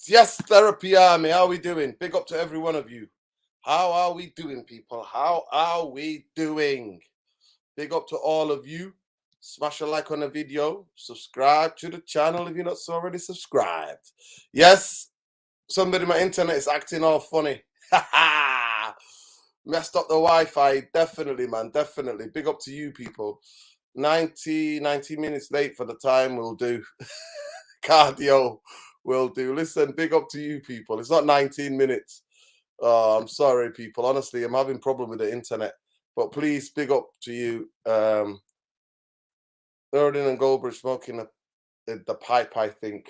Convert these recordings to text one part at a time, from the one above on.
Yes, Therapy Army, how are we doing? Big up to every one of you. How are we doing, people? How are we doing? Big up to all of you. Smash a like on the video. Subscribe to the channel if you're not already subscribed. Yes, somebody, my internet is acting all funny. Messed up the Wi-Fi. Definitely, man. Definitely. Big up to you, people. 90 minutes late for the time will do. Cardio will do. Listen, big up to you, people. It's not 19 minutes. Oh, I'm sorry, people. Honestly, I'm having problem with the internet. But please, big up to you. Erden and Goldberg smoking the pipe, I think.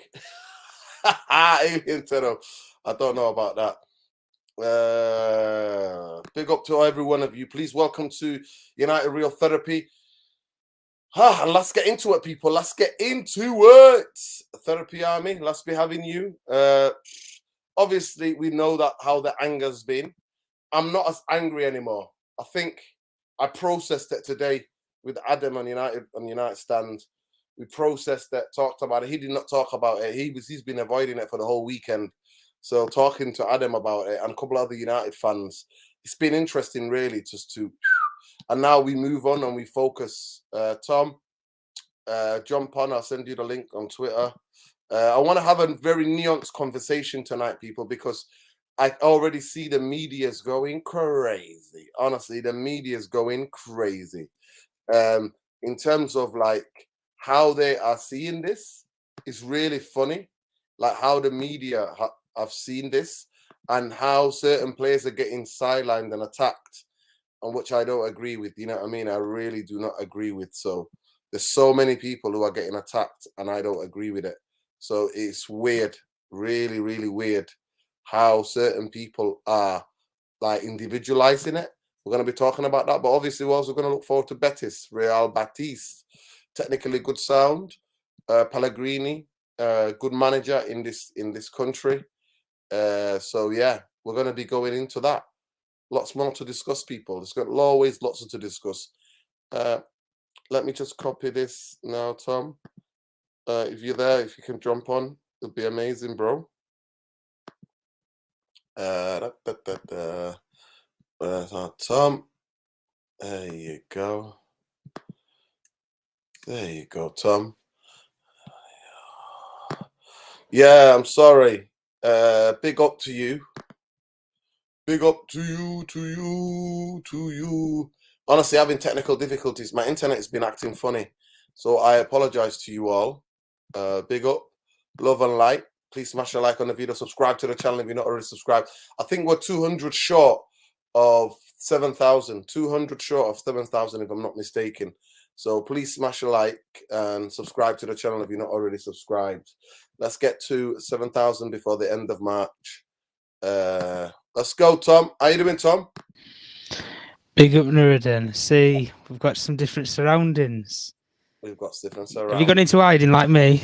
Alien Tenno. I don't know about that. Big up to every one of you. Please welcome to United Real Therapy. And let's get into it, people. Let's get into it. Therapy Army, let's be having you. Obviously, we know that how the anger's been. I'm not as angry anymore. I think I processed it today with Adam on United Stand. We processed it, talked about it. He did not talk about it. He's been avoiding it for the whole weekend. So talking to Adam about it and a couple of other United fans, it's been interesting, really, just to. And now we move on and we focus. Tom, jump on. I'll send you the link on Twitter. I want to have a very nuanced conversation tonight, people, because I already see the media's going crazy. Honestly, the media's going crazy. In terms of like how they are seeing this, it's really funny. Like how the media have seen this and how certain players are getting sidelined and attacked, and which I don't agree with. You know what I mean? I really do not agree with. So there's so many people who are getting attacked and I don't agree with it. So it's weird, really, really weird how certain people are like individualizing it. We're going to be talking about that, but obviously we're also going to look forward to Betis, Real Betis. Technically good sound. Pellegrini, good manager in this country. So yeah, we're going to be going into that. Lots more to discuss, people. There's got always lots to discuss. Let me just copy this now, Tom. If you're there, if you can jump on, it'll be amazing, bro. Tom. There you go. There you go, Tom. Yeah, I'm sorry. Big up to you. Big up to you. Honestly, having technical difficulties. My internet has been acting funny. So I apologize to you all. Big up. Love and light. Please smash a like on the video. Subscribe to the channel if you're not already subscribed. I think we're 200 short of 7,000. 200 short of 7,000 if I'm not mistaken. So please smash a like and subscribe to the channel if you're not already subscribed. Let's get to 7,000 before the end of March. Let's go, Tom. How you doing, Tom? Big up, Nuruddin. See, we've got some different surroundings. We've got different surroundings. Have you gone into hiding like me?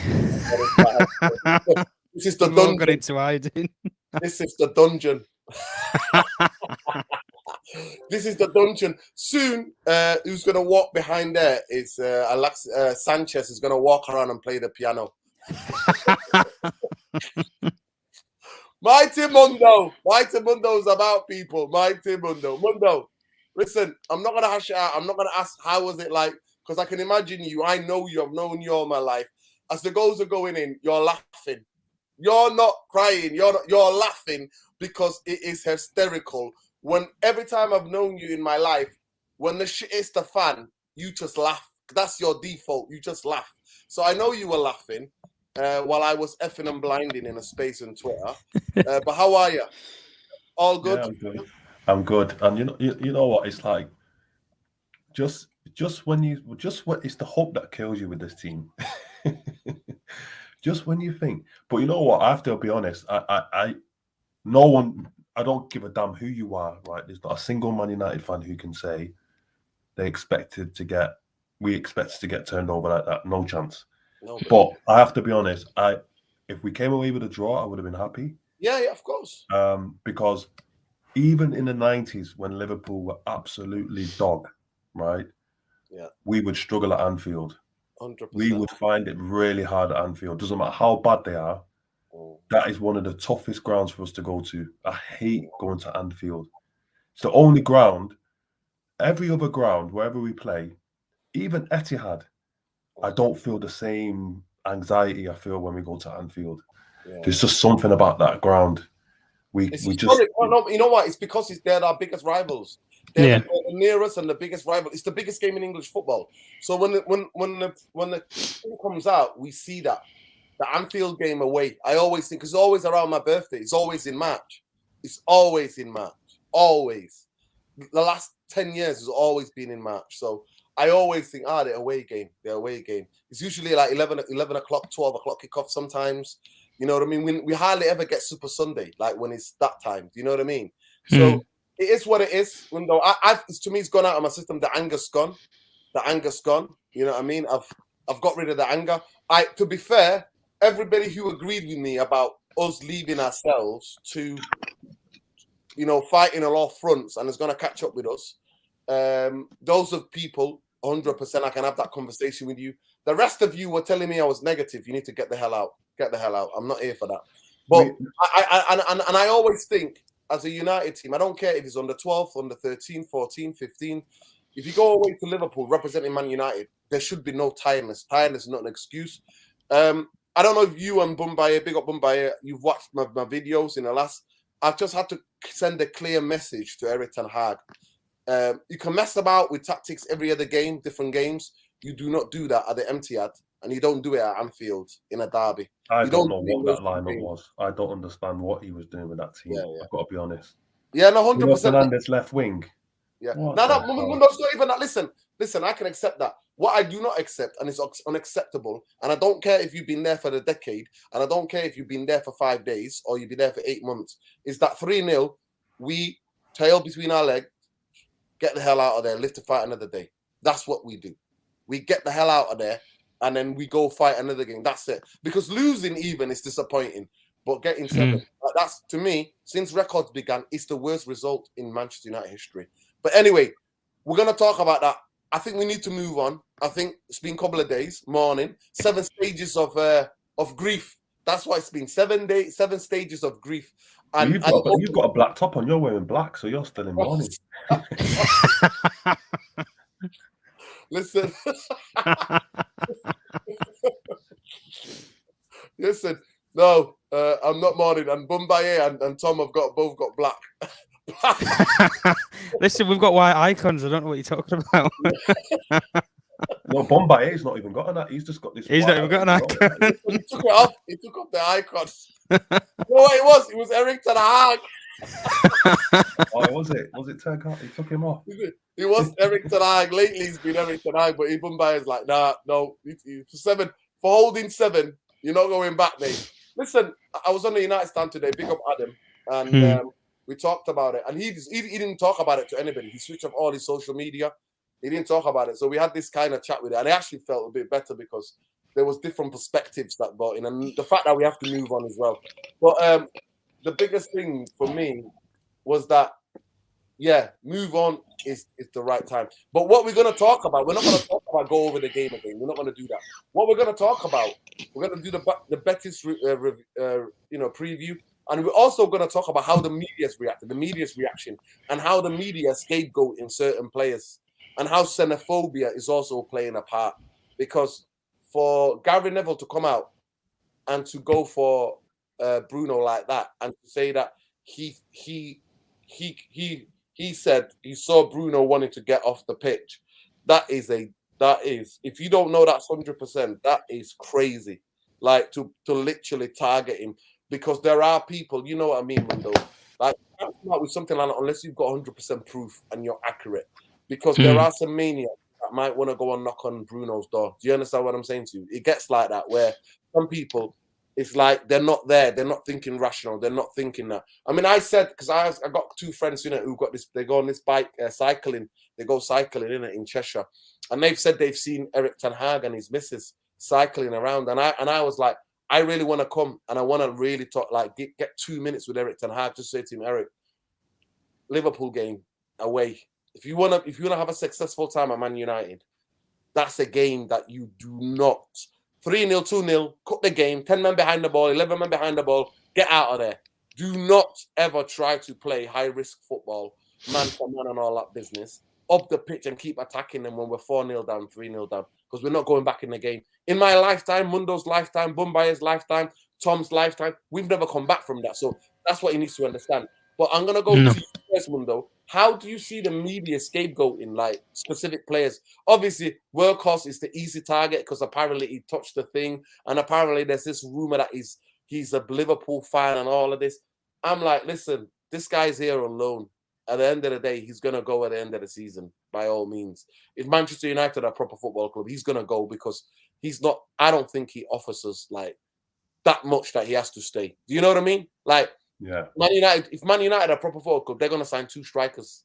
This is the dungeon. Got into hiding. This is the dungeon. This is the dungeon. Soon, who's going to walk behind there is Sanchez is going to walk around and play the piano. Mighty Mundo. Mighty Mundo's about, people. Mighty Mundo. Mundo, listen, I'm not going to hash it out. I'm not going to ask how was it like, because I can imagine you. I know you. I've known you all my life. As the goals are going in, you're laughing. You're not crying. You're laughing because it is hysterical. When every time I've known you in my life, when the shit is the fan, you just laugh. That's your default. You just laugh. So I know you were laughing while I was effing and blinding in a space on Twitter. But how are you? All good? Yeah, I'm good. And you know what? It's like just when it's the hope that kills you with this team. Just when you think, but you know what? I have to be honest. I don't give a damn who you are, right? There's not a single Man United fan who can say we expected to get turned over like that. No chance. No, but I have to be honest. If we came away with a draw, I would have been happy. Yeah, of course. Because even in the 90s, when Liverpool were absolutely dog, right? Yeah, we would struggle at Anfield. 100%. We would find it really hard at Anfield. Doesn't matter how bad they are. that is one of the toughest grounds for us to go to. I hate going to Anfield. It's the only ground. Every other ground, wherever we play, even Etihad, I don't feel the same anxiety I feel when we go to Anfield. Yeah. There's just something about that ground. It's We historic. just No, you know what? It's because they're our biggest rivals. They're the nearest and the biggest rival. It's the biggest game in English football. So when the thing comes out, we see that the Anfield game away. I always think, because it's always around my birthday. It's always in March. It's always in March. Always. The last 10 years has always been in March. So I always think, the away game. It's usually like 11 o'clock, 12 o'clock kickoff sometimes. You know what I mean? We hardly ever get Super Sunday, like when it's that time. Do you know what I mean? So it is what it is. When though to me, it's gone out of my system. The anger's gone. You know what I mean? I've got rid of the anger. To be fair, everybody who agreed with me about us leaving ourselves to, fighting on all fronts and is going to catch up with us. Those of people, 100%, I can have that conversation with you. The rest of you were telling me I was negative. You need to get the hell out. Get the hell out. I'm not here for that. But I always think, as a United team, I don't care if it's under 12, under 13, 14, 15. If you go away to Liverpool representing Man United, there should be no tiredness. Tiredness is not an excuse. I don't know if you and Bumbaye, big up Bumbaye, you've watched my videos in the last. I've just had to send a clear message to Erik ten Hag. You can mess about with tactics every other game, different games. You do not do that at the Etihad, and you don't do it at Anfield in a derby. I don't know what that lineup was. I don't understand what he was doing with that team. Yeah. I've got to be honest. Yeah, no, 100%. Fernandes left wing. Yeah. No, it's not even that. Listen, I can accept that. What I do not accept, and it's unacceptable, and I don't care if you've been there for a decade, and I don't care if you've been there for 5 days or you've been there for 8 months, is that 3-0, we tail between our legs, get the hell out of there, live to fight another day. That's what we do. We get the hell out of there, and then we go fight another game. That's it. Because losing even is disappointing, but getting 7, that's, to me, since records began, it's the worst result in Manchester United history. But anyway, we're going to talk about that. I think we need to move on. I think it's been a couple of days, morning, 7 stages of grief. That's why it's been 7 stages of grief. And you've got a black top on. You're wearing black, so you're still in mourning. Listen. Listen. No, I'm not mourning. And Bumbaye and Tom have both got black. Listen, we've got white icons. I don't know what you're talking about. No, Bombaye's not even got that. He's just got this. He's not even got an icon. He took it off. He took off the icons. You know what it was? It was Erik ten Hag. Oh, was it? Was it ten Hag? He took him off. It was Erik ten Hag. Lately, he's been Erik ten Hag, but Bombaye is like, nah, no. For holding 7, you're not going back, mate. Listen, I was on the United stand today. Big up Adam, and we talked about it. And he didn't talk about it to anybody. He switched off all his social media. He didn't talk about it. So we had this kind of chat with it. And I actually felt a bit better because there was different perspectives that brought in. And the fact that we have to move on as well. But the biggest thing for me was that, move on is the right time. But what we're going to talk about, we're not going to talk about go over the game again. We're not going to do that. What we're going to talk about, we're going to do the Betis preview. And we're also going to talk about how the media's reacted, the media's reaction, and how the media scapegoat in certain players. And how xenophobia is also playing a part. Because for Gary Neville to come out and to go for Bruno like that and to say that he said he saw Bruno wanting to get off the pitch, that is, if you don't know that's 100%, that is crazy. Like to literally target him. Because there are people, you know what I mean, Mundo? Like, you can't come out with something like that unless you've got 100% proof and you're accurate. Because there are some maniacs that might want to go and knock on Bruno's door. Do you understand what I'm saying to you? It gets like that, where some people, it's like they're not there. They're not thinking rational. They're not thinking that. I mean, I said, because I got 2 friends, who got this, they go on this bike, cycling. They go cycling, in Cheshire. And they've said they've seen Erik ten Hag and his missus cycling around. And I was like, I really want to come and I want to really talk, like get 2 minutes with Erik ten Hag. Just say to him, Erik, Liverpool game away. If you wanna have a successful time at Man United, that's a game that you do not 3-0, 2-0, cut the game, 10 men behind the ball, 11 men behind the ball, get out of there. Do not ever try to play high-risk football, man for man and all that business, up the pitch and keep attacking them when we're 4-0 down, 3-0 down, because we're not going back in the game. In my lifetime, Mundo's lifetime, Bumbaye's lifetime, Tom's lifetime, we've never come back from that. So that's what he needs to understand. But I'm going to go No. to you first, Mundo. How do you see the media scapegoating like specific players? Obviously, Weghorst is the easy target because apparently he touched the thing, and apparently there's this rumor that he's a Liverpool fan and all of this. I'm like, listen, this guy's here on loan. At the end of the day, he's gonna go at the end of the season by all means. If Manchester United are a proper football club, he's gonna go because he's not. I don't think he offers us like that much that he has to stay. Do you know what I mean? Like. Yeah. Man United, if Man United are a proper football club, they're going to sign two strikers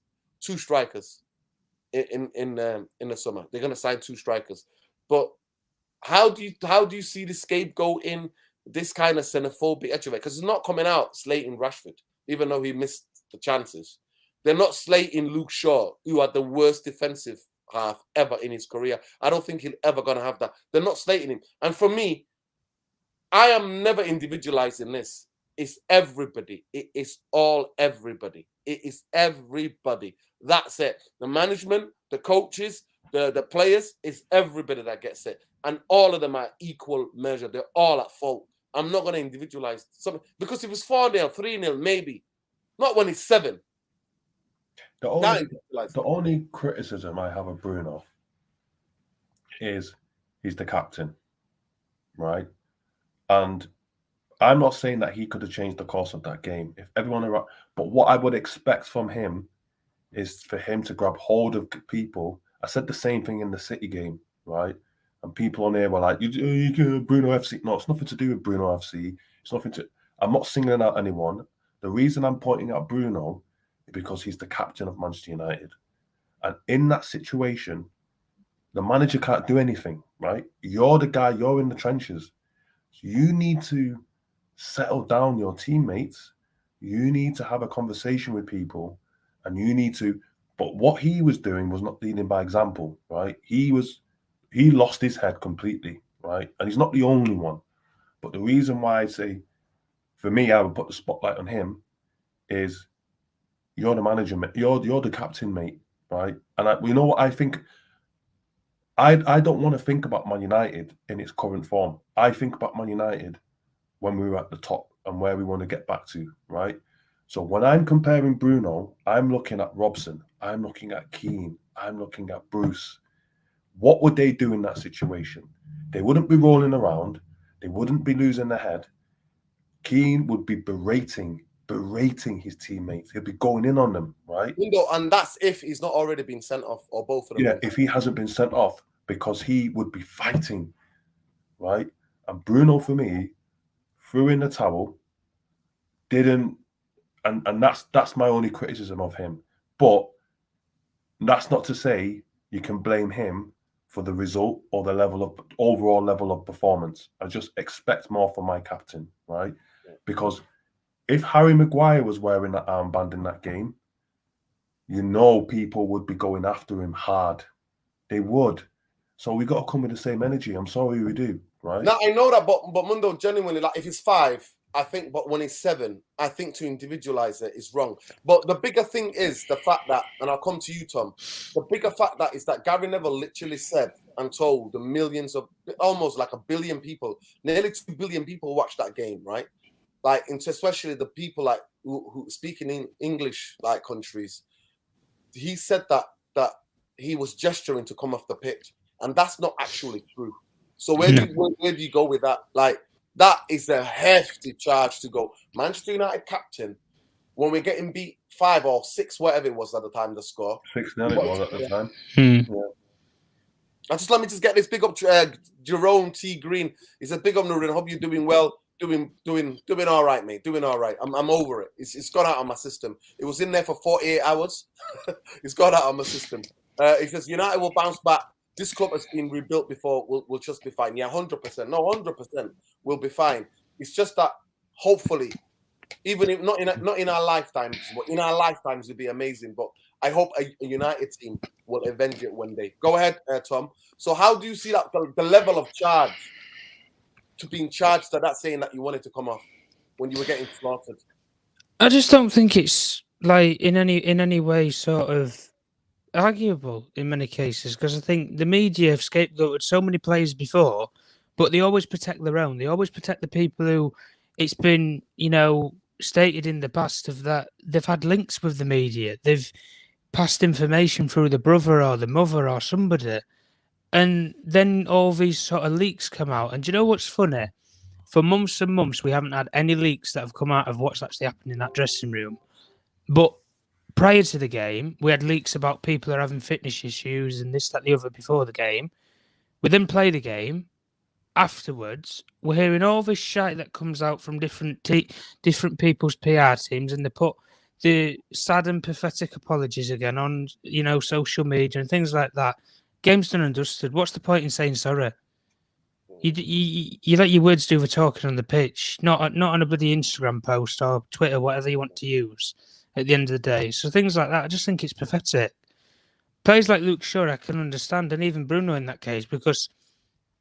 in the summer. They're going to sign two strikers. But how do you see the scapegoat in this kind of xenophobic attitude? Because it's not coming out slating Rashford, even though he missed the chances. They're not slating Luke Shaw, who had the worst defensive half ever in his career. I don't think he'll ever going to have that. They're not slating him. And for me, I am never individualizing this. It's everybody. It is all everybody. It is everybody. That's it. The management, the coaches, the players, it's everybody that gets it. And all of them are equal measure. They're all at fault. I'm not going to individualize something. Because if it's 4-0, 3-0, maybe. Not when it's 7. The only criticism I have of Bruno is he's the captain, right? And I'm not saying that he could have changed the course of that game if everyone around, but what I would expect from him is for him to grab hold of people. I said the same thing in the City game, right? And people on there were like, you Bruno FC. No, it's nothing to do with Bruno FC. It's nothing to. I'm not singling out anyone. The reason I'm pointing out Bruno is because he's the captain of Manchester United, and in that situation, the manager can't do anything, right? You're the guy. You're in the trenches. So you need to settle down your teammates. You need to have a conversation with people, and you need to. But what he was doing was not leading by example, right? He lost his head completely, right? And he's not the only one. But the reason why I say, for me, I would put the spotlight on him is you're the manager, mate. You're the captain, mate, right? And you know what I think. I don't want to think about Man United in its current form. I think about Man United when we were at the top and where we want to get back to, right? So when I'm comparing Bruno, I'm looking at Robson, I'm looking at Keane, I'm looking at Bruce. What would they do in that situation? They wouldn't be rolling around. They wouldn't be losing their head. Keane would be berating his teammates. He'll be going in on them, right? And that's if he's not already been sent off, or both of them. Yeah, if he hasn't been sent off, because he would be fighting, right? And Bruno, for me, threw in the towel, didn't, and that's my only criticism of him. But that's not to say you can blame him for the result or the overall level of performance. I just expect more from my captain, right? Yeah. Because if Harry Maguire was wearing that armband in that game, people would be going after him hard. They would. So we got to come with the same energy. I'm sorry we do, right? No, I know that, but Mundo, genuinely, like if it's 5, I think, but when it's 7, I think to individualize it is wrong. But the bigger thing is the fact that, and I'll come to you, Tom, the bigger fact that is that Gary Neville literally said and told the millions of, almost like 1 billion people, nearly 2 billion people watched that game, right? Like, especially the people like who speaking in English like countries. He said that he was gesturing to come off the pitch, and that's not actually true. So where do you go with that? Like, that is a hefty charge to go. Manchester United captain, when we're getting beat 5 or 6, whatever it was at the time, the score. 6-0 it was at the time. Yeah. And let me get this big up. Jerome T. Green. He said, big up, Nurin. I hope you're doing well. Doing all right, mate. Doing all right. I'm over it. It's gone out of my system. It was in there for 48 hours. It's gone out of my system. He says, United will bounce back. This club has been rebuilt before. We'll just be fine. Yeah, 100%. No, 100%. We'll be fine. It's just that hopefully, even if not in our lifetimes, but in our lifetimes it'd be amazing. But I hope a United team will avenge it one day. Go ahead, Tom. So how do you see that the level of charge to being charged at that, saying that you wanted to come off when you were getting slaughtered? I just don't think it's like in any way sort of arguable in many cases, because I think the media have scapegoated so many players before, but they always protect their own. They always protect the people who it's been, stated in the past of that they've had links with the media. They've passed information through the brother or the mother or somebody. And then all these sort of leaks come out. And do you know what's funny? For months and months, we haven't had any leaks that have come out of what's actually happening in that dressing room. But prior to the game, we had leaks about people who are having fitness issues and this, that, the other before the game. We then play the game. Afterwards, we're hearing all this shite that comes out from different people's PR teams, and they put the sad and pathetic apologies again on, social media and things like that. Game's done and dusted. What's the point in saying sorry? You let your words do the talking on the pitch, not on a bloody Instagram post or Twitter, whatever you want to use at the end of the day. So things like that, I just think it's pathetic. Players like Luke Shaw, I can understand, and even Bruno in that case, because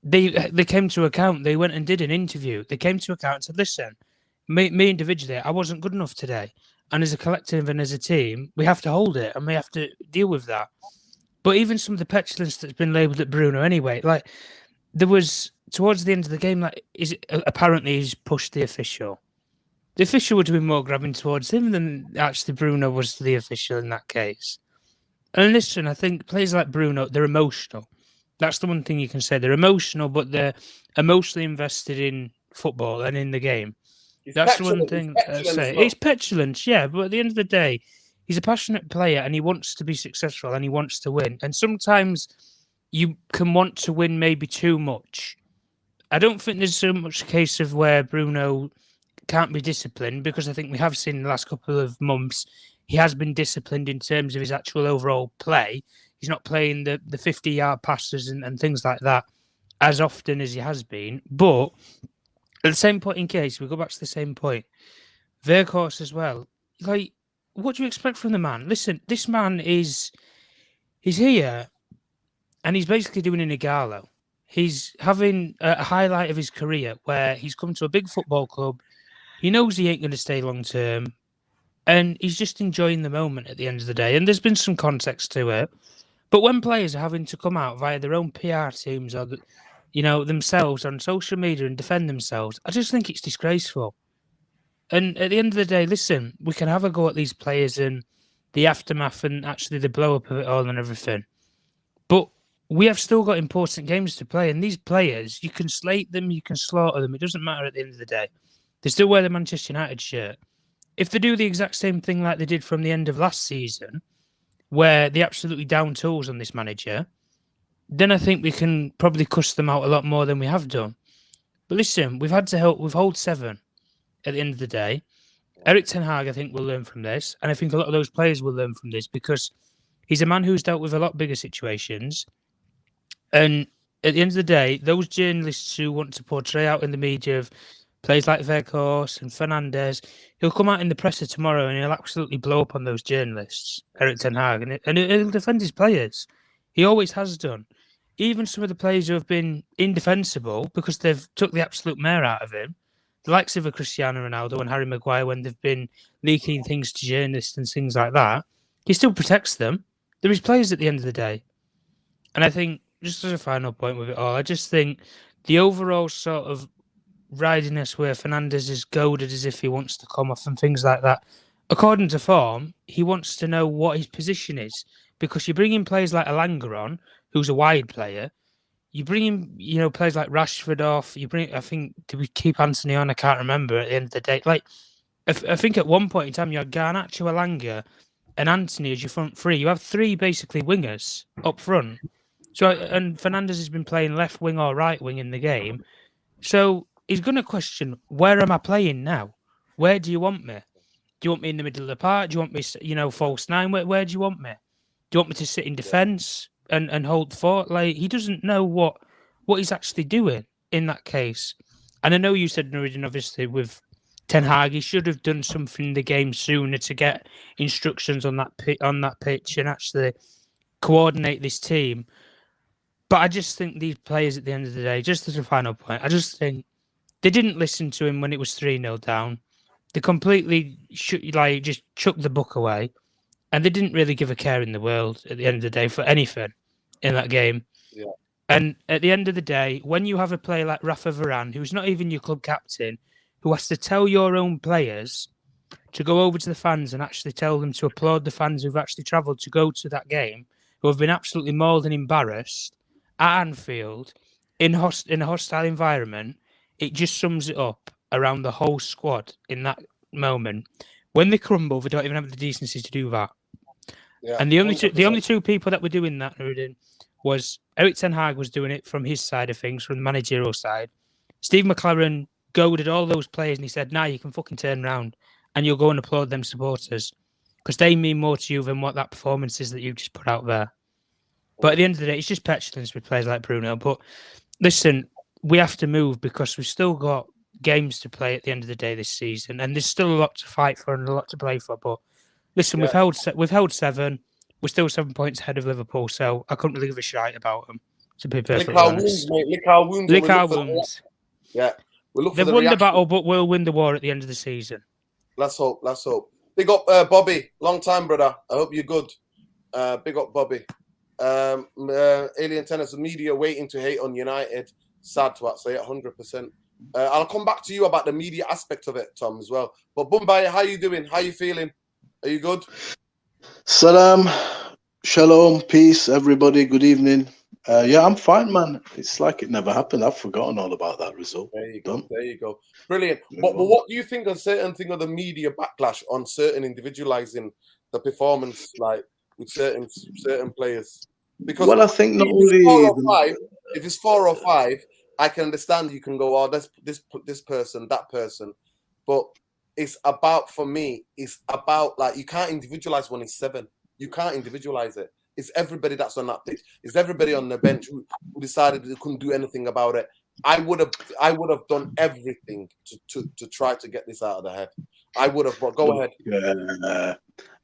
they came to account. They went and did an interview. They came to account and said, listen, me individually, I wasn't good enough today. And as a collective and as a team, we have to hold it and we have to deal with that. But even some of the petulance that's been labelled at Bruno anyway, like there was towards the end of the game, like apparently he's pushed the official. The official would have been more grabbing towards him than actually Bruno was the official in that case. And listen, I think players like Bruno, they're emotional. That's the one thing you can say. They're emotional, but they're emotionally invested in football and in the game. That's the one thing I say. It's petulance, yeah, but at the end of the day, he's a passionate player and he wants to be successful and he wants to win. And sometimes you can want to win maybe too much. I don't think there's so much a case of where Bruno can't be disciplined, because I think we have seen in the last couple of months he has been disciplined in terms of his actual overall play. He's not playing the 50-yard passes and things like that as often as he has been. But at the same point in case, we go back to the same point. Weghorst as well. Like, what do you expect from the man? Listen, this man he's here and he's basically doing an Igalo. He's having a highlight of his career where he's come to a big football club. He knows he ain't going to stay long term. And he's just enjoying the moment at the end of the day. And there's been some context to it. But when players are having to come out via their own PR teams or, themselves on social media and defend themselves, I just think it's disgraceful. And at the end of the day, listen, we can have a go at these players and the aftermath and actually the blow-up of it all and everything. But we have still got important games to play. And these players, you can slate them, you can slaughter them. It doesn't matter at the end of the day. They still wear the Manchester United shirt. If they do the exact same thing like they did from the end of last season, where they absolutely down tools on this manager, then I think we can probably cuss them out a lot more than we have done. But listen, we've hold 7 at the end of the day. Erik ten Hag, I think, will learn from this. And I think a lot of those players will learn from this, because he's a man who's dealt with a lot bigger situations. And at the end of the day, those journalists who want to portray out in the media of players like Weghorst and Fernandes, he'll come out in the presser tomorrow and he'll absolutely blow up on those journalists, Erik ten Hag, and he'll defend his players. He always has done. Even some of the players who have been indefensible because they've took the absolute mare out of him, the likes of a Cristiano Ronaldo and Harry Maguire, when they've been leaking things to journalists and things like that, he still protects them. They're his players at the end of the day. And I think, just as a final point with it all, I just think the overall sort of riding this where Fernandes is goaded as if he wants to come off and things like that. According to form, he wants to know what his position is, because you bring in players like Elanga on, who's a wide player. You bring in, players like Rashford off. I think, did we keep Anthony on? I can't remember at the end of the day. Like, I think at one point in time, you had Garnacho, Elanga, and Anthony as your front three. You have 3 basically wingers up front. So, and Fernandes has been playing left wing or right wing in the game. So he's going to question, where am I playing now? Where do you want me? Do you want me in the middle of the park? Do you want me, false 9? Where do you want me? Do you want me to sit in defence and hold fort? Like, he doesn't know what he's actually doing in that case. And I know you said, Nuruddin, obviously, with Ten Hag, he should have done something in the game sooner to get instructions on that pitch and actually coordinate this team. But I just think these players at the end of the day, just as a final point, I just think They didn't listen to him when it was 3-0 down. They completely just chucked the book away, and they didn't really give a care in the world at the end of the day for anything in that game. Yeah. And at the end of the day, when you have a player like Rafa Varane, who's not even your club captain, who has to tell your own players to go over to the fans and actually tell them to applaud the fans who've actually travelled to go to that game, who have been absolutely mauled and embarrassed at Anfield in a hostile environment, it just sums it up around the whole squad in that moment. When they crumble, they don't even have the decency to do that. Yeah, and the only 100%. two people that were doing that, Nurudin, was Eric Ten Hag was doing it from his side of things, from the managerial side. Steve McLaren goaded all those players and he said, "Nah, you can fucking turn around and you'll go and applaud them supporters because they mean more to you than what that performance is that you just put out there." But at the end of the day, it's just petulance with players like Bruno. But listen, we have to move because we've still got games to play at the end of the day this season, and there's still a lot to fight for and a lot to play for. But listen, Yeah. we've held 7. We're still 7 points ahead of Liverpool, so I couldn't really give a shite about them. To be Lick perfectly our honest, wounds, mate. Lick our wounds. lick and we our look for the wounds. Yeah, we look for They've the won the reaction. battle, but we'll win the war at the end of the season. Let's hope. Let's hope. Big up, Bobby. Long time, brother. I hope you're good. Big up, Bobby. Alien Tennis media waiting to hate on United. Sad to say it, 100%. I'll come back to you about the media aspect of it, Tom, as well. But Bombay, how you doing? How you feeling? Are you good? Salam, shalom, peace, everybody. Good evening. Yeah, I'm fine, man. It's like it never happened. I've forgotten all about that result. There you go. Done. There you go. Brilliant. Move But on. what do you think of certain thing of the media backlash on certain individualizing the performance, like with certain players? Because Well, I think not if it's only 4 or 5, if it's 4 or 5, I can understand you can go, oh, this person, that person. But it's about, for me, it's about like you can't individualize when it's 7. You can't individualize it. It's everybody that's on that pitch. It's everybody on the bench who decided they couldn't do anything about it. I would have done everything to try to get this out of the head. I would have. But go ahead.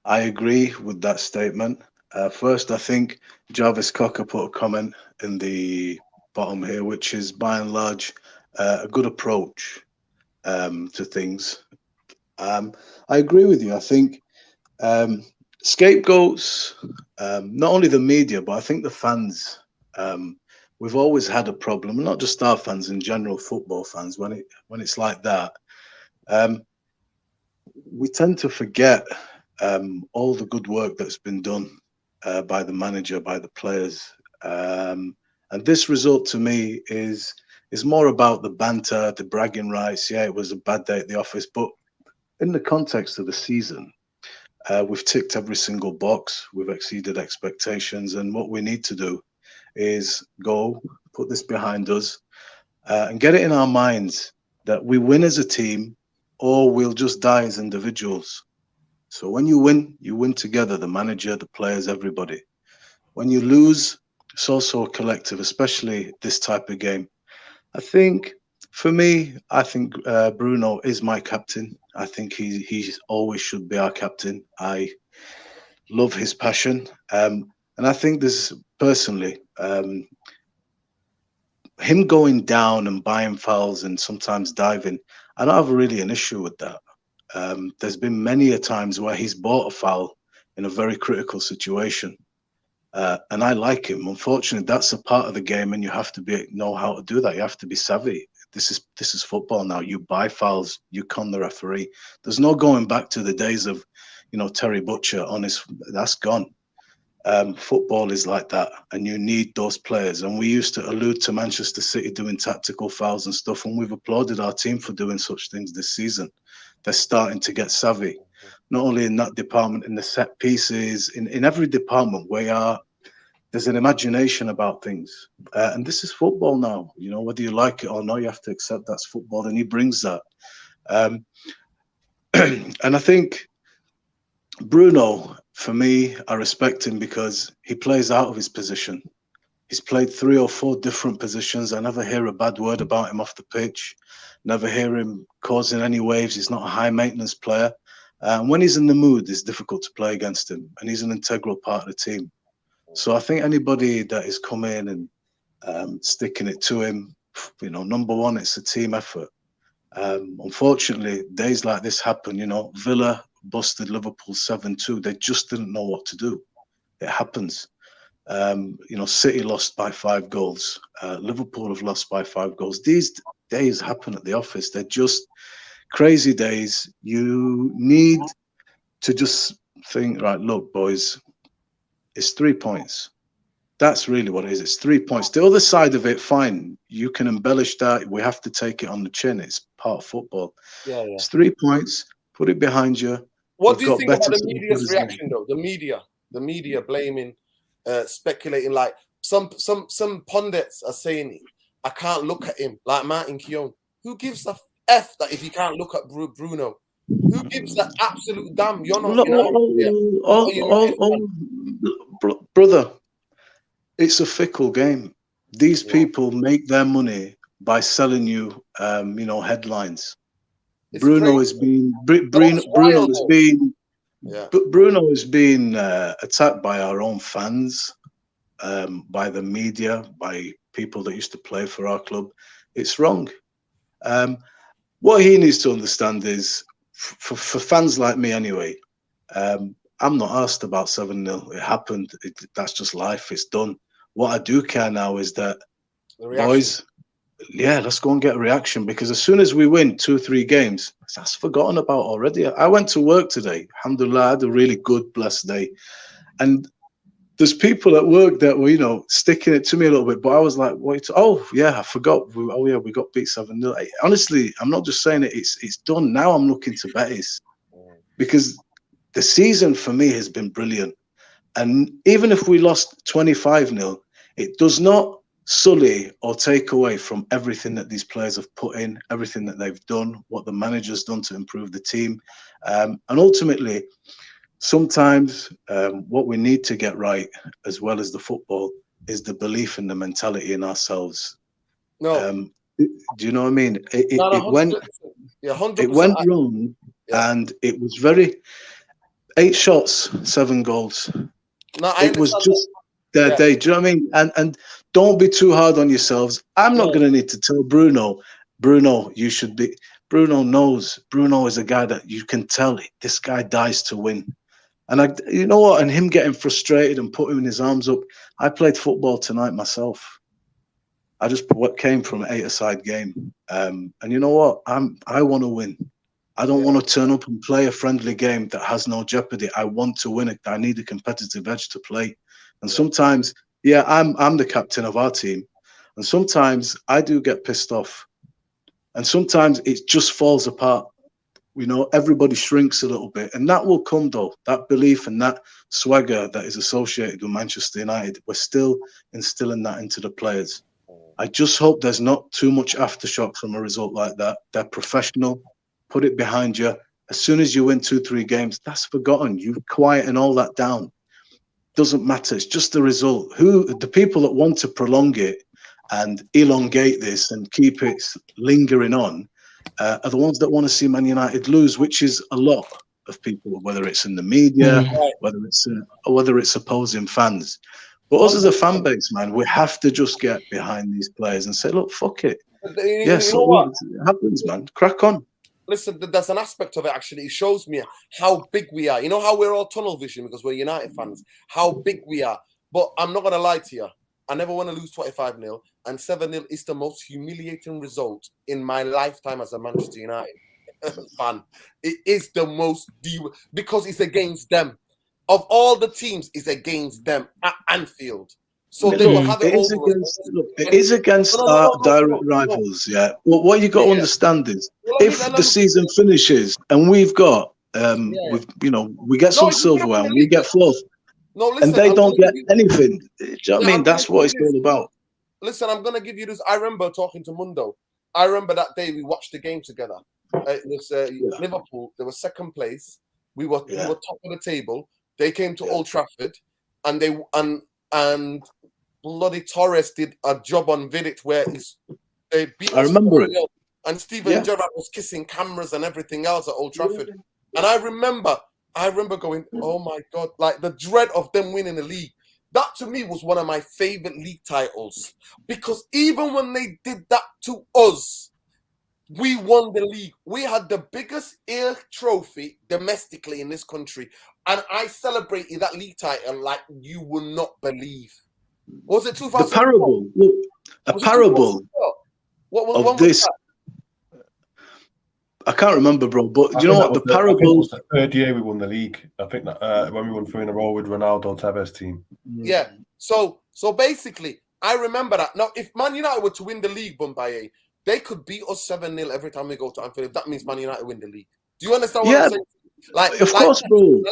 I agree with that statement. First, I think Jarvis Cocker put a comment in the bottom here, which is by and large a good approach to things. I agree with you. I think scapegoats, not only the media, but I think the fans. We've always had a problem, not just our fans, in general, football fans. When it's like that, we tend to forget all the good work that's been done by the manager, by the players, and this result to me is more about the banter, the bragging rights. Yeah, it was a bad day at the office, but in the context of the season, we've ticked every single box. We've exceeded expectations, and what we need to do is go put this behind us and get it in our minds that we win as a team or we'll just die as individuals. So when you win together, the manager, the players, everybody. When you lose, it's also a collective, especially this type of game. I think for me, Bruno is my captain. I think he always should be our captain. I love his passion. And I think this personally, him going down and buying fouls and sometimes diving, I don't have really an issue with that. There's been many a times where he's bought a foul in a very critical situation. And I like him. Unfortunately, that's a part of the game, and you have to know how to do that. You have to be savvy. This is football now. You buy fouls, you con the referee. There's no going back to the days of, Terry Butcher. That's gone. Football is like that, and you need those players. And we used to allude to Manchester City doing tactical fouls and stuff, and we've applauded our team for doing such things this season. They're starting to get savvy, not only in that department, in the set pieces, in every department where there's an imagination about things. And this is football now. Whether you like it or not, you have to accept that's football, and he brings that. And I think Bruno, for me, I respect him because he plays out of his position. He's played 3 or 4 different positions. I never hear a bad word about him off the pitch. Never hear him causing any waves. He's not a high maintenance player. And when he's in the mood, it's difficult to play against him. And he's an integral part of the team. So I think anybody that is coming and sticking it to him, number one, it's a team effort. Unfortunately, days like this happen. You know, Villa busted Liverpool 7-2. They just didn't know what to do. It happens. You know, City lost by 5 goals. Liverpool have lost by 5 goals. These days happen at the office. They're just crazy days. You need to just think, right, look, boys, it's 3 points. That's really what it is. It's 3 points. The other side of it, fine. You can embellish that. We have to take it on the chin. It's part of football. Yeah. It's 3 points. Put it behind you. What do you got think about Betis the in media's front of us. reaction, though? The media blaming, speculating. Like some pundits are saying, I can't look at him. Like Martin Keown. Who gives a f that if you can't look at Bruno? Who gives the absolute damn? You're not Brother, it's a fickle game. These people make their money by selling you, you know, headlines. It's Bruno crazy. has been Bruno has been attacked by our own fans, by the media, by people that used to play for our club. It's wrong. What he needs to understand is, for fans like me anyway, I'm not asked about 7-0. It happened. That's just life. It's done. What I do care now is that, boys, yeah, let's go and get a reaction, because as soon as we win 2-3 games, that's forgotten about already. I went to work today. Alhamdulillah, I had a really good, blessed day. And there's people at work that were, you know, sticking it to me a little bit, but I was like, wait, oh yeah, I forgot. We got beat 7-0. Honestly, I'm not just saying it, it's done. Now I'm looking to Betis, because the season for me has been brilliant. And even if we lost 25-0, it does not sully or take away from everything that these players have put in, everything that they've done, what the manager's done to improve the team. And ultimately, sometimes what we need to get right, as well as the football, is the belief and the mentality in ourselves. No. Do you know what I mean? It went 100%. It went wrong, and it was very 8 shots, 7 goals. No, it was just their day. Do you know what I mean? And don't be too hard on yourselves. I'm not going to need to tell Bruno, you should be. Bruno knows. Bruno is a guy that you can tell this guy dies to win. And you know what? And him getting frustrated and putting his arms up. I played football tonight myself. I just came from an 8-a-side game, and you know what? I want to win. I don't want to turn up and play a friendly game that has no jeopardy. I want to win it. I need a competitive edge to play. And sometimes, I'm the captain of our team, and sometimes I do get pissed off, and sometimes it just falls apart. You know, everybody shrinks a little bit, and that will come though. That belief and that swagger that is associated with Manchester United, we're still instilling that into the players. I just hope there's not too much aftershock from a result like that. They're professional. Put it behind you. As soon as you win 2-3 games, that's forgotten. You quieten all that down. Doesn't matter. It's just the result. The people that want to prolong it and elongate this and keep it lingering on are the ones that want to see Man United lose, which is a lot of people, whether it's in the media, whether it's opposing fans. But us as a fan base, man, we have to just get behind these players and say, look, fuck it. Yes, it happens, man. Crack on. Listen, there's an aspect of it, actually. It shows me how big we are. You know how we're all tunnel vision because we're United fans, how big we are. But I'm not going to lie to you. I never want to lose 25-0, and 7-0 is the most humiliating result in my lifetime as a Manchester United fan. It is the most, because it's against them. Of all the teams, it's against them at Anfield. So they will have it it is against our direct rivals, yeah. Well, what you got to understand is, if the season finishes and we've got, we get some silverware and we get fourth, and they don't get anything. Do you know what I mean? That's what it's all about. Listen, I'm going to give you this. I remember talking to Mundo. I remember that day we watched the game together. It was Liverpool. They were second place. We were top of the table. They came to Old Trafford, and and bloody Torres did a job on Vidic where they beat us. I remember it. And Steven Gerrard was kissing cameras and everything else at Old Trafford. And I remember going, oh my God, like the dread of them winning the league. That to me was one of my favorite league titles, because even when they did that to us, We won the league. We had the biggest air trophy domestically in this country. And I celebrated that league title like you will not believe. Was it 2004? The parable. Look, a parable when of this. I can't remember, bro. But you know what? The parable. I think it was the third year we won the league. I think that when we won 3 in a row with Ronaldo Tevez team. Yeah. So basically, I remember that. Now, if Man United were to win the league, Bombay, they could beat us 7-0 every time we go to Anfield. That means Man United win the league. Do you understand what I'm saying? Like, of course, bro.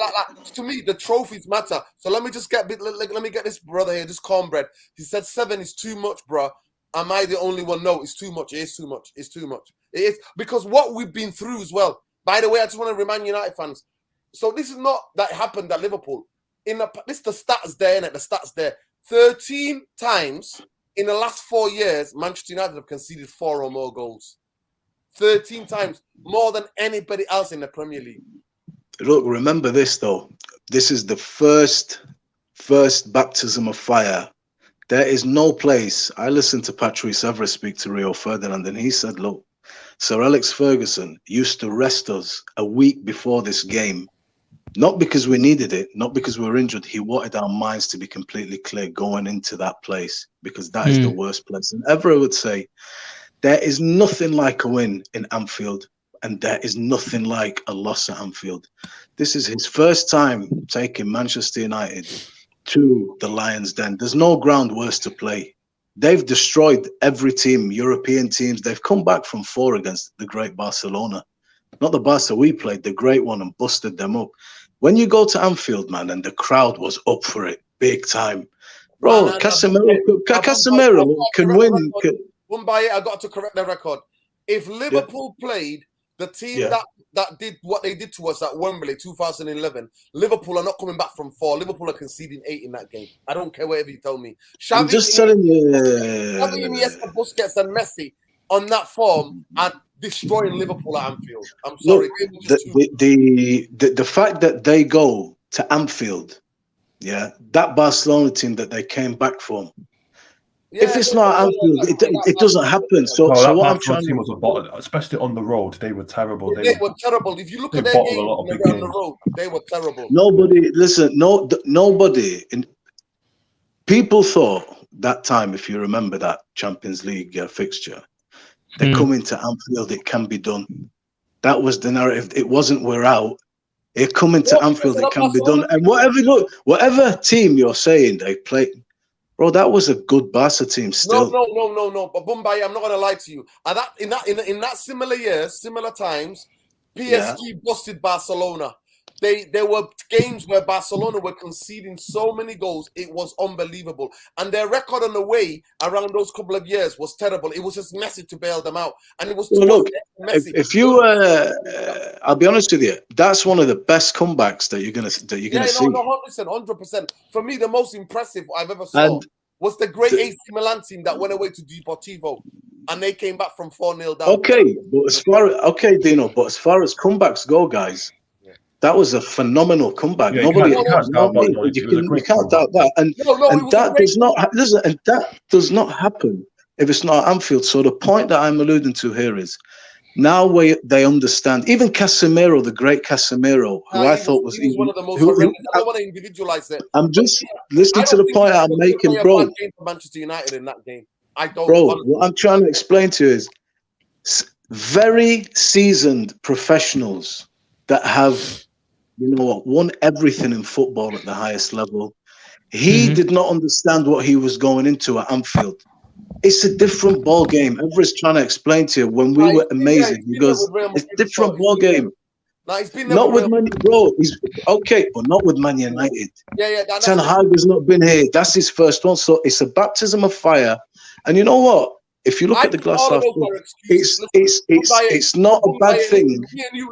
To me, the trophies matter. So let me just let me get this brother here, this cornbread. He said 7 is too much, bro. Am I the only one? No, it's too much. It is too much. It's too much. It is because what we've been through as well. By the way, I just want to remind United fans. So this is not that happened at Liverpool. This the stats there, and the stats there. 13 times in the last 4 years, Manchester United have conceded 4 or more goals. 13 times, more than anybody else in the Premier League. Look, remember this though. This is the first baptism of fire. There is no place. I listened to Patrice Evra speak to Rio Ferdinand, and he said, look, Sir Alex Ferguson used to rest us a week before this game. Not because we needed it, not because we were injured. He wanted our minds to be completely clear going into that place, because that is the worst place. And Evra would say, there is nothing like a win in Anfield, and there is nothing like a loss at Anfield. This is his first time taking Manchester United to the Lions' Den. There's no ground worse to play. They've destroyed every team, European teams. They've come back from 4 against the great Barcelona. Not the Barca we played, the great one, and busted them up. When you go to Anfield, man, and the crowd was up for it, big time. Bro, Casemiro can win. Mumbai, I got to correct the record. If Liverpool played the team that did what they did to us at Wembley 2011, Liverpool are not coming back from 4. Liverpool are conceding 8 in that game. I don't care whatever you tell me. I'm just telling you. Xavi, Iniesta, Busquets, and Messi on that form and destroying Liverpool at Anfield. I'm sorry. Look, the fact that they go to Anfield, that Barcelona team that they came back from. If it's not Anfield, it doesn't happen. So what I'm trying team was a bottle, especially on the road. They were terrible. They were terrible. If you look at their games on the road, they were terrible. Nobody. People thought that time, if you remember that Champions League fixture, they're coming to Anfield. It can be done. That was the narrative. It wasn't we're out. They're coming to Anfield. It can be done. And whatever team you're saying they play. Bro, that was a good Barca team still. No. But Bombay, I'm not gonna lie to you. And in that similar years, similar times, PSG busted Barcelona. There were games where Barcelona were conceding so many goals, it was unbelievable. And their record on the way around those couple of years was terrible. It was just Messi to bail them out, and it was Messi. If you, I'll be honest with you, that's one of the best comebacks that you're gonna see. No, 100%. For me, the most impressive I've ever saw was the great AC Milan team that went away to Deportivo, and they came back from 4-0 down. Dino, but as far as comebacks go, guys. That was a phenomenal comeback. Yeah, you can't doubt that. And that does not happen if it's not Anfield. So the point that I'm alluding to here is now they understand. Even Casemiro, the great Casemiro, who I thought was one of the most horrendous. I don't want to individualize it. I'm just listening to the point I'm making, bro. For Manchester United in that game, I don't. Bro, what I'm trying to explain to you is very seasoned professionals that have, won everything in football at the highest level. He did not understand what he was going into at Anfield. It's a different ball game. Everyone's trying to explain to you when we were amazing because it's a different ball game. He's been not with Man United, bro. He's okay, but not with Man United. Ten Hag has not been here. That's his first one. So it's a baptism of fire. And you know what? If you look at the glass half full, it's not a bad thing. Me and you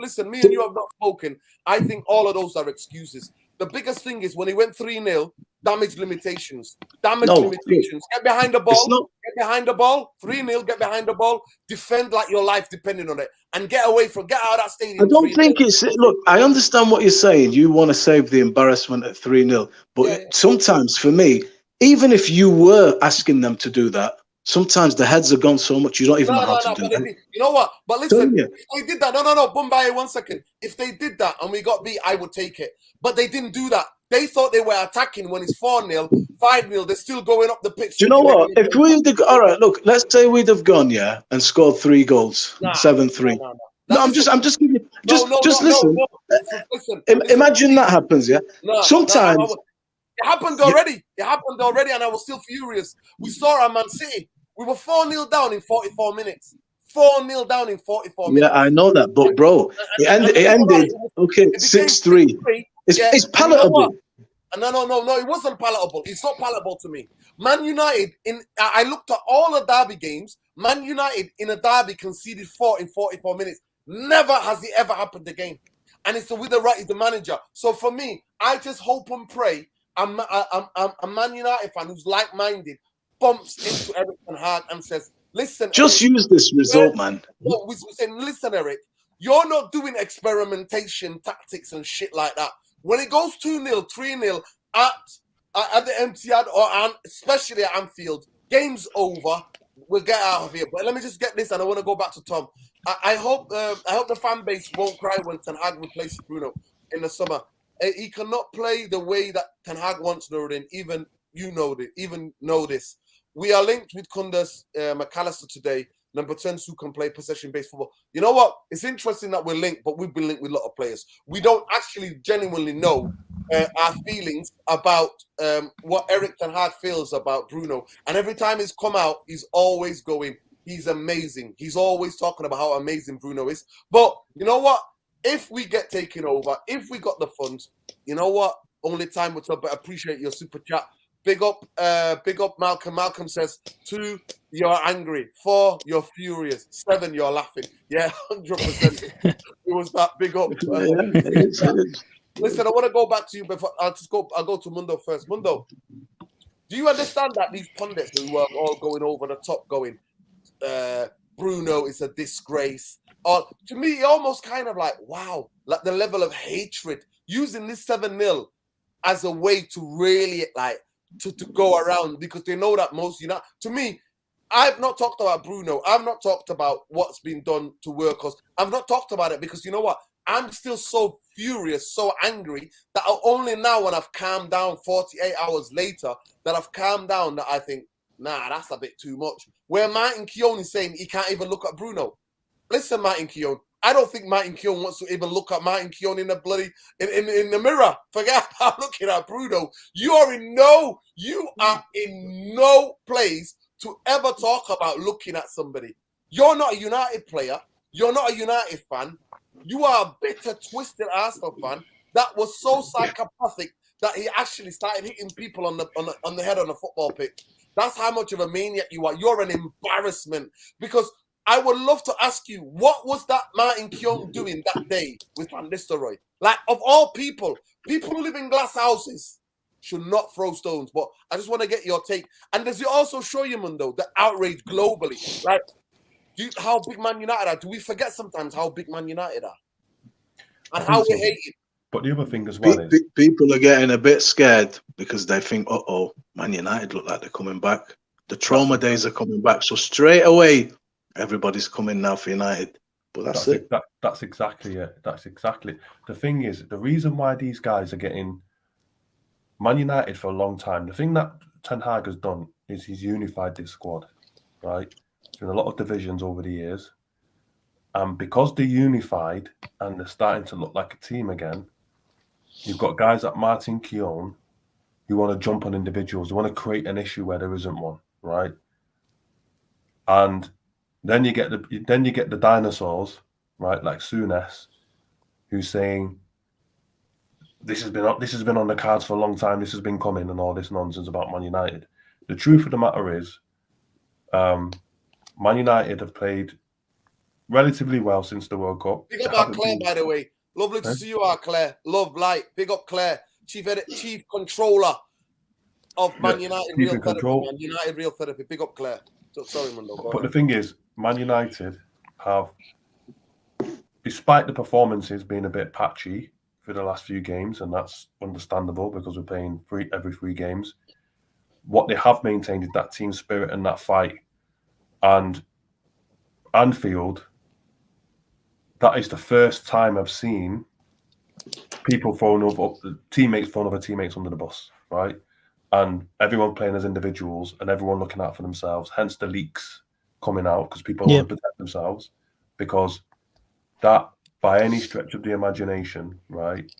have not spoken. I think all of those are excuses. The biggest thing is when he went 3-0, damage limitations. Get behind the ball. Get behind the ball. 3-0, get behind the ball. Defend like your life depending on it. And get out of that stadium. I don't think look, I understand what you're saying. You want to save the embarrassment at 3-0. But sometimes for me, even if you were asking them to do that, Sometimes the heads have gone so much you don't even know how to do But that. you know what? But listen, Telling you. if they did that, no, Bombay, 1 second. If they did that and we got beat, I would take it. But they didn't do that. They thought they were attacking when it's 4-0, 5-0. They're still going up the pitch. Do you know what? If we'd all right, look, let's say we'd have gone, yeah, and scored 3 goals, 7-3. No, I'm just giving you, just listen. Imagine that happens, yeah. Sometimes it happened already. It happened already, and I was still furious. We saw our Man City. We were 4-0 down in 44 minutes. 4-0 down in 44 minutes. Yeah, I know that, but bro, it ended okay, 6-3. It's palatable. No, it wasn't palatable. It's not palatable to me. Man United, I looked at all the derby games. Man United in a derby conceded 4 in 44 minutes. Never has it ever happened again. And it's with the right, is the manager. So for me, I just hope and pray I'm a Man United fan who's like-minded bumps into Eric Ten Hag and says, listen, just Eric, use this result, man. No, we're saying, listen, Eric, you're not doing experimentation tactics and shit like that. When it goes 2-0, 3-0 at the Etihad or especially at Anfield, game's over. We'll get out of here. But let me just get this, and I want to go back to Tom. I hope the fan base won't cry when Ten Hag replaces Bruno in the summer. He cannot play the way that Ten Hag wants Nuruddin. Even you know this. We are linked with Kundus McAllister today, number 10, who can play possession-based football. You know what? It's interesting that we're linked, but we've been linked with a lot of players. We don't actually genuinely know our feelings about what Eric Ten Hag feels about Bruno. And every time he's come out, he's always going, he's amazing. He's always talking about how amazing Bruno is. But you know what? If we get taken over, if we got the funds, you know what? Only time will tell, but I appreciate your super chat. Big up Malcolm. Malcolm says, 2, you're angry. 4, you're furious. 7, you're laughing. Yeah, 100%. It was that. Big up. Listen, I want to go back to you before I'll go to Mundo first. Mundo, do you understand that these pundits who were all going over the top, going, Bruno is a disgrace? Or to me, almost kind of like, wow, like the level of hatred, using this 7-0 as a way to really like to go around, because they know that most, you know, to me, I've not talked about Bruno. I've not talked about what's been done to Weghorst. I've not talked about it because you know what? I'm still so furious, so angry that only now when I've calmed down 48 hours later that I've calmed down that I think, nah, that's a bit too much. Where Martin Keown is saying he can't even look at Bruno. Listen, Martin Keown, I don't think Martin Keown wants to even look at Martin Keown in the bloody in the mirror. Forget about looking at Bruno. You are in no place to ever talk about looking at somebody. You're not a United player. You're not a United fan. You are a bitter, twisted Arsenal fan that was so psychopathic that he actually started hitting people on the head on the football pitch. That's how much of a maniac you are. You're an embarrassment. Because I would love to ask you, what was that Martin Keown doing that day with Van Nistelrooy? Like, of all people who live in glass houses should not throw stones. But I just want to get your take. And does it also show you, Mundo, the outrage globally? Like, how big Man United are? Do we forget sometimes how big Man United are? And how we hate it? But the other thing as well is people are getting a bit scared because they think, Man United look like they're coming back. The trauma days are coming back. So straight away, everybody's coming now for United. But that's it. That's exactly it. That's exactly. The thing is, the reason why these guys are getting Man United for a long time, the thing that Ten Hag has done is he's unified this squad, right? There's been a lot of divisions over the years. And because they're unified and they're starting to look like a team again, you've got guys like Martin Keown who want to jump on individuals, who want to create an issue where there isn't one, right? And then you get the dinosaurs, right, like Souness, who's saying this has been on the cards for a long time, this has been coming, and all this nonsense about Man United. The truth of the matter is, Man United have played relatively well since the World Cup. Big up our Claire, by the way. Lovely to see you, our Claire. Love, light. Big up Claire, chief controller of Man United Real Therapy. Man United Real Therapy. Big up Claire. Sorry, Mundo. But the thing is, Man United have, despite the performances being a bit patchy for the last few games, and that's understandable because we're playing every 3 games, what they have maintained is that team spirit and that fight. And Anfield, that is the first time I've seen people teammates throwing other teammates under the bus, right? And everyone playing as individuals and everyone looking out for themselves. Hence the leaks coming out because people want to protect themselves. Because that, by any stretch of the imagination, right,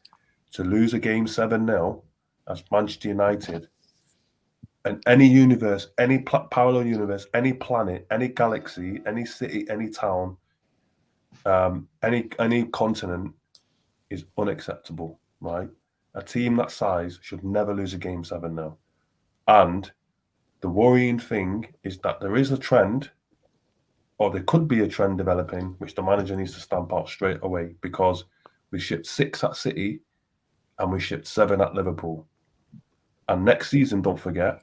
to lose a game 7-0 as Manchester United, and any universe, any parallel universe, any planet, any galaxy, any city, any town, any continent is unacceptable, right? A team that size should never lose a game 7-0. And the worrying thing is that there is a trend, or there could be a trend developing, which the manager needs to stamp out straight away, because we shipped 6 at City and we shipped 7 at Liverpool. And next season, don't forget,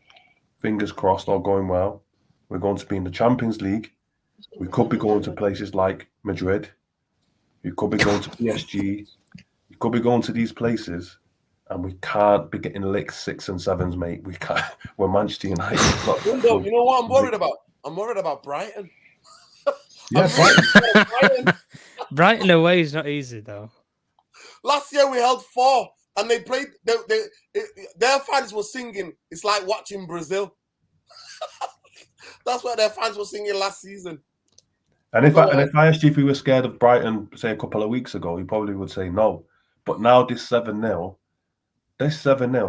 fingers crossed, all going well, we're going to be in the Champions League. We could be going to places like Madrid. We could be going to PSG. We could be going to these places, and we can't be getting licked 6 and 7s, mate. We can't. We're Manchester United. Window, you know what I'm worried about? I'm worried about Brighton. Yeah, Brighton. Brighton away is not easy though. Last year we held 4, and they played. Their fans were singing. It's like watching Brazil. That's what their fans were singing last season. And if I asked you if you were scared of Brighton, say a couple of weeks ago, you probably would say no. But now this 7-0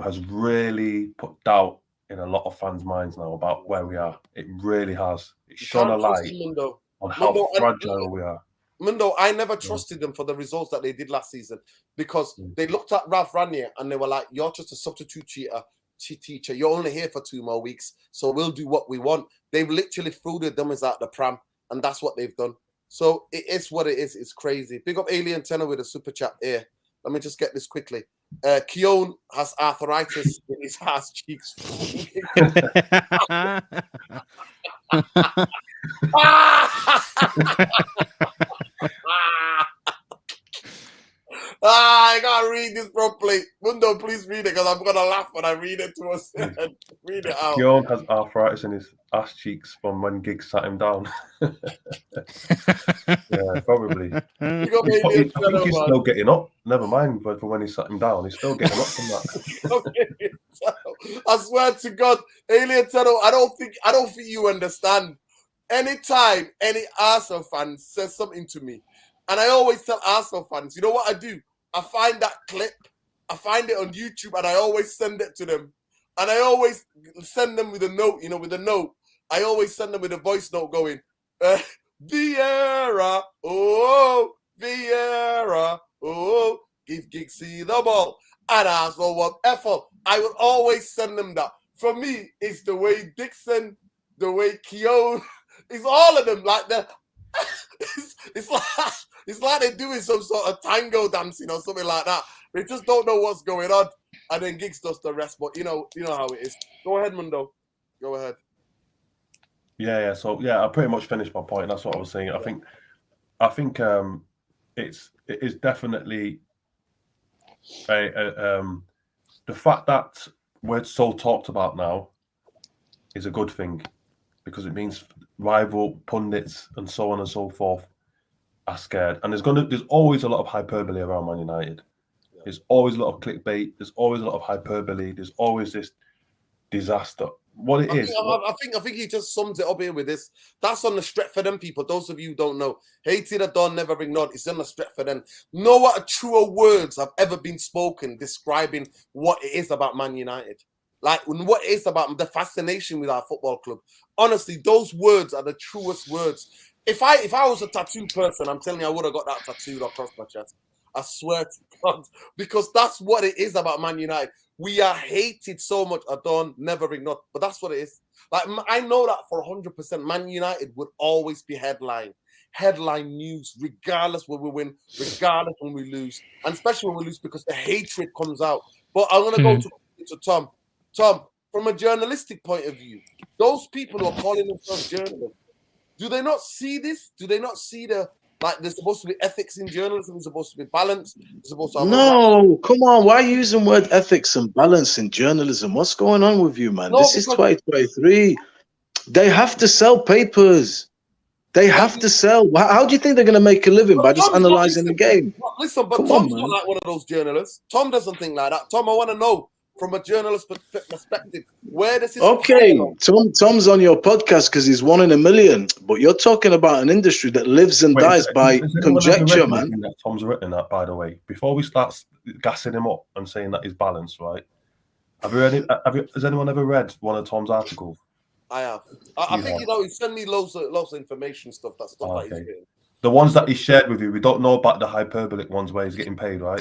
has really put doubt in a lot of fans' minds now about where we are. It really has. It's shone a light on how fragile we are. Mundo, I never trusted them for the results that they did last season, because they looked at Ralph Ranier and they were like, "You're just a substitute teacher. You're only here for 2 more weeks, so we'll do what we want." They've literally threw their dummies out the pram, and that's what they've done. So it is what it is. It's crazy. Big up Alien Tenor with a super chat here. Let me just get this quickly. Keown has arthritis in his ass cheeks. I gotta read this properly. Mundo, please read it, because I'm gonna laugh when I read it to us. Read it out. Keown has arthritis in his ass cheeks from when Giggs sat him down. Yeah, probably. I think he's still getting up. Never mind, but for when he sat him down, he's still getting up from that. I swear to God, Alien Tunnel, I don't think you understand. Anytime any Arsenal fan says something to me, and I always tell Arsenal fans, you know what I do? I find that clip, I find it on YouTube, and I always send it to them. And I always send them with a note, I always send them with a voice note going, Vieira, oh, Vieira, oh, give Giggsy the ball. And Arsenal want effort. I would always send them that. For me, it's the way Dixon, the way Keown, it's all of them. Like it's like they're doing some sort of tango dancing or something like that. They just don't know what's going on, and then Giggs does the rest. But you know how it is. Go ahead, Mundo. Go ahead. Yeah. So I pretty much finished my point. That's what I was saying. I think it is definitely the fact that we're so talked about now is a good thing, because it means rival pundits and so on and so forth are scared. And there's always a lot of hyperbole around Man United. There's always a lot of clickbait. There's always a lot of hyperbole. There's always this disaster. What it is. I think he just sums it up here with this. That's on the strength for them people. Those of you who don't know, hated or done, never ignored. It's on the strength for them. No what truer words have ever been spoken describing what it is about Man United. Like what it is about the fascination with our football club. Honestly, those words are the truest words. If I was a tattoo person, I'm telling you, I would have got that tattooed across my chest. I swear to God, because that's what it is about Man United. We are hated so much. I don't never ignore, but that's what it is. Like I know that for 100%, Man United would always be headline news, regardless when we win, regardless when we lose, and especially when we lose, because the hatred comes out. But I'm gonna go to Tom. Tom, from a journalistic point of view, those people who are calling themselves journalists, do they not see this? Do they not see there's supposed to be ethics in journalism, there's supposed to be balance, there's supposed to have No, come on, why are you using word ethics and balance in journalism? What's going on with you, man? No, this is 2023. They have to sell papers. They have to sell. How do you think they're going to make a living by just analysing the game? Listen, but Come Tom's on, not man. like one of those journalists. Tom doesn't think like that. Tom, I want to know from a journalist perspective, where does this Okay, Tom's on your podcast because he's 1 in a million, but you're talking about an industry that lives and dies by has anyone ever conjecture, read man. anything that Tom's written that, by the way, before we start gassing him up and saying that he's balanced, right? Has anyone ever read one of Tom's articles? I have. I think he sent me loads of information stuff. That stuff that he's getting. The ones that he shared with you, we don't know about the hyperbolic ones where he's getting paid, right?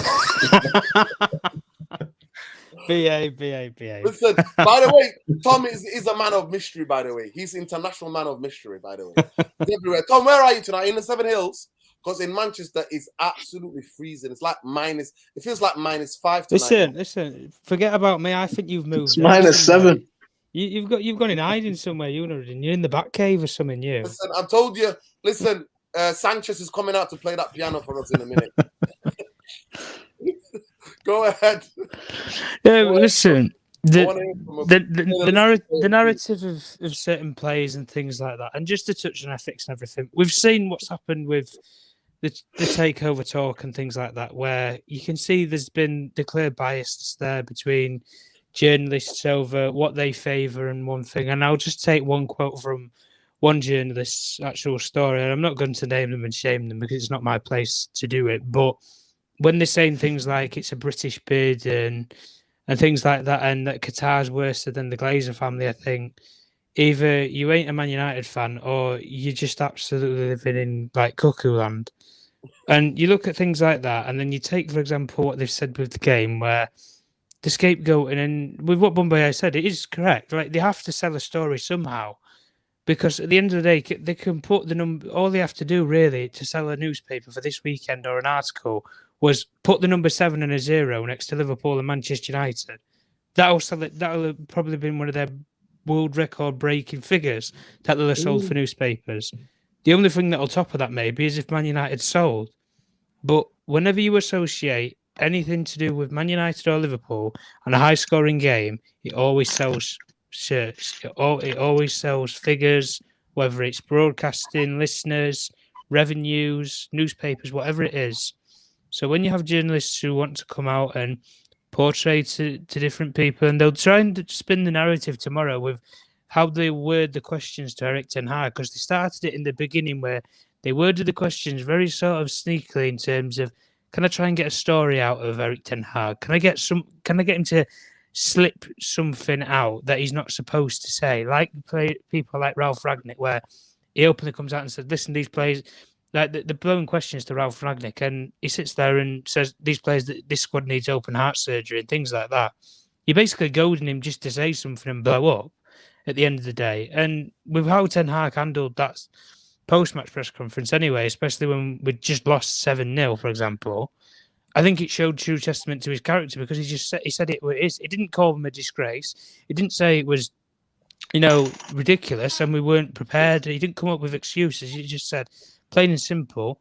BA. Listen, by the way, Tom is a man of mystery, by the way. He's international man of mystery, by the way. He's everywhere. Tom, where are you tonight? In the Seven Hills? Because in Manchester, it's absolutely freezing. It's like it feels like -5 tonight. Listen, forget about me. I think you've moved. It's -7. You've gone in hiding somewhere, you're in the back cave or something, you. Listen, I told you, Sanchez is coming out to play that piano for us in a minute. Go ahead. Yeah, listen. The narrative of certain players and things like that, and just to touch on ethics and everything, we've seen what's happened with the takeover talk and things like that, where you can see there's been the clear bias there between journalists over what they favour and one thing. And I'll just take one quote from one journalist's actual story, and I'm not going to name them and shame them because it's not my place to do it, but when they're saying things like it's a British bid and things like that, and that Qatar's worse than the Glazer family, I think either you ain't a Man United fan or you're just absolutely living in like cuckoo land. And you look at things like that, and then you take, for example, what they've said with the game, where the scapegoat, and then with what Bombay said, it is correct. Like, they have to sell a story somehow, because at the end of the day, they can put the number. All they have to do really to sell a newspaper for this weekend or an article was put the number 7 and a 0 next to Liverpool and Manchester United. That'll sell it. That'll have probably been one of their world record breaking figures that they'll have sold for newspapers. The only thing that'll top of that maybe is if Man United sold. But whenever you associate anything to do with Man United or Liverpool and a high scoring game, it always sells shirts. It always sells figures, whether it's broadcasting, listeners, revenues, newspapers, whatever it is. So when you have journalists who want to come out and portray to different people, and they'll try and spin the narrative tomorrow with how they word the questions to Erik ten Hag, because they started it in the beginning where they worded the questions very sort of sneakily in terms of, can I try and get a story out of Erik ten Hag? Can I get him to slip something out that he's not supposed to say? Like people like Ralph Rangnick, where he openly comes out and says, listen, these players, like the blowing questions to Ralph Rangnick, and he sits there and says, these players, this squad needs open heart surgery and things like that. You're basically goading him just to say something and blow up at the end of the day. And with how Ten Hag handled that post-match press conference anyway, especially when we just lost 7-0, for example, I think it showed true testament to his character, because he said it what it is. He didn't call them a disgrace. He didn't say it was, ridiculous and we weren't prepared. He didn't come up with excuses. He just said, plain and simple,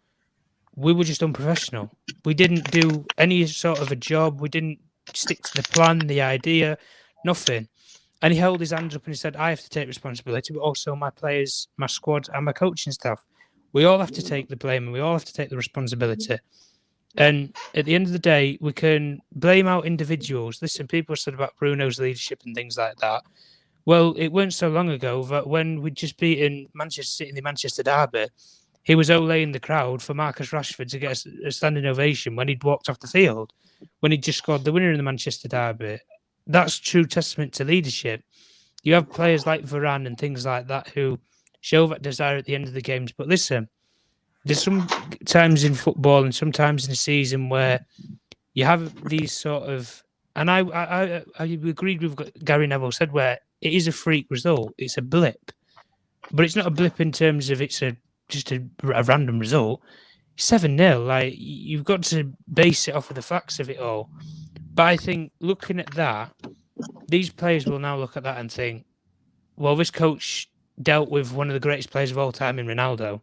we were just unprofessional. We didn't do any sort of a job. We didn't stick to the plan, the idea, nothing. And he held his hands up and he said, I have to take responsibility, but also my players, my squad, and my coaching staff. We all have to take the blame and we all have to take the responsibility. And at the end of the day, we can blame out individuals. Listen, people said about Bruno's leadership and things like that. Well, it weren't so long ago that when we'd just beaten Manchester City in the Manchester derby, he was olaying the crowd for Marcus Rashford to get a standing ovation when he'd walked off the field, when he'd just scored the winner in the Manchester derby. That's true testament to leadership. You have players like Varane and things like that who show that desire at the end of the games. But listen, there's some times in football and sometimes in a season where you have these sort of, and I agreed with what Gary Neville said, where it is a freak result. It's a blip, but it's not a blip in terms of it's just a random result. 7-0, like, you've got to base it off of the facts of it all. But I think looking at that, these players will now look at that and think, well, this coach dealt with one of the greatest players of all time in Ronaldo.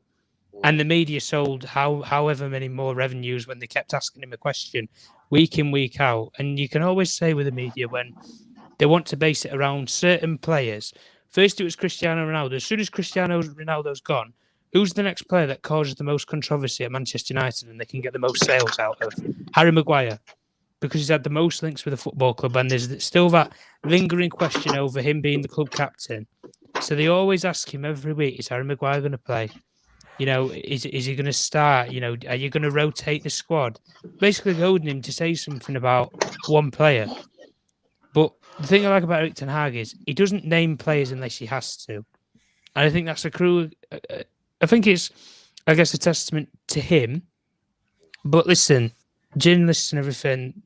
And the media sold however many more revenues when they kept asking him a question week in, week out. And you can always say with the media when they want to base it around certain players, First, it was Cristiano Ronaldo. As soon as Cristiano Ronaldo's gone, who's the next player that causes the most controversy at Manchester United and they can get the most sales out of? Harry Maguire, because he's had the most links with the football club, and there's still that lingering question over him being the club captain. So they always ask him every week, is Harry Maguire going to play? Is he going to start? Are you going to rotate the squad? Basically goading him to say something about one player. But the thing I like about Erik ten Hag is he doesn't name players unless he has to. And I think that's a cruel... I think it's, I guess, a testament to him. But listen, journalists and everything,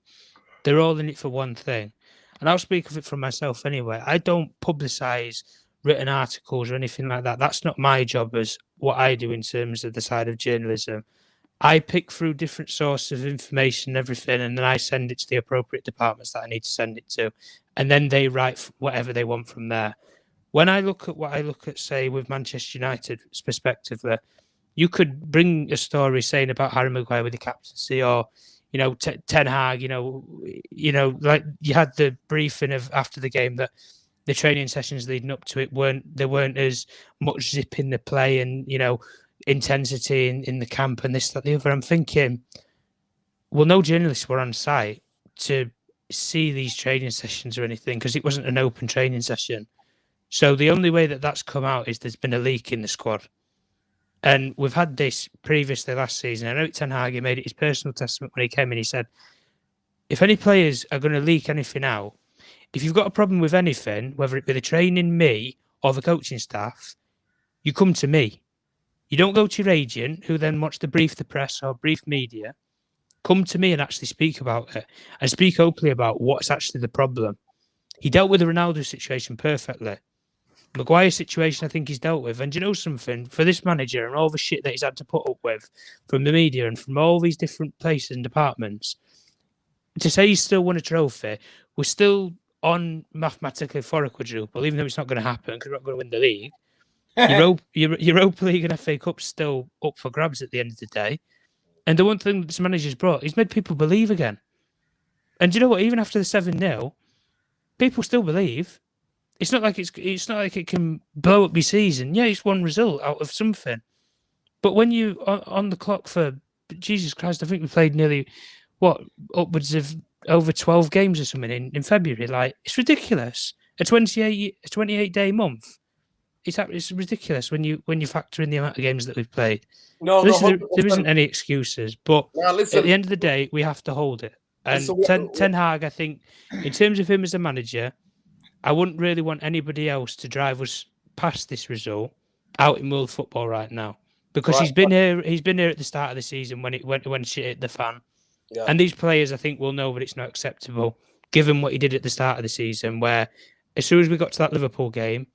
they're all in it for one thing. And I'll speak of it from myself anyway. I don't publicise written articles or anything like that. That's not my job as what I do in terms of the side of journalism. I pick through different sources of information and everything, and then I send it to the appropriate departments that I need to send it to. And then they write whatever they want from there. When I look at what I look at, say, with Manchester United's perspective, you could bring a story saying about Harry Maguire with the captaincy, or Ten Hag. Like you had the briefing of after the game that the training sessions leading up to it weren't as much zip in the play and intensity in the camp and this, that, the other. I'm thinking, well, no journalists were on site to see these training sessions or anything because it wasn't an open training session. So the only way that that's come out is there's been a leak in the squad. And we've had this previously last season. I know Ten Hag made it his personal testament when he came in. He said, if any players are going to leak anything out, if you've got a problem with anything, whether it be the training, me, or the coaching staff, you come to me. You don't go to your agent, who then wants to brief the press or brief media. Come to me and actually speak about it and speak openly about what's actually the problem. He dealt with the Ronaldo situation perfectly. Maguire's situation, I think he's dealt with. And you know something? For this manager and all the shit that he's had to put up with from the media and from all these different places and departments, to say he's still won a trophy, we're still on mathematically for a quadruple, even though it's not going to happen because we're not going to win the league. Europa League and FA Cup's still up for grabs at the end of the day. And the one thing this manager's brought, he's made people believe again. And you know what? Even after the 7-0, people still believe. It's not like it can blow up your season. Yeah, it's one result out of something. But when you on the clock for Jesus Christ, I think we played nearly upwards of over 12 games or something in February. Like, it's ridiculous. A 28-day month. It's ridiculous when you factor in the amount of games that we've played. No, there isn't any excuses. But at the end of the day, we have to hold it. And Ten Hag, I think, in terms of him as a manager, I wouldn't really want anybody else to drive us past this result out in world football right now, because he's been here at the start of the season when shit hit the fan, and these players I think will know that it's not acceptable given what he did at the start of the season, where as soon as we got to that Liverpool game,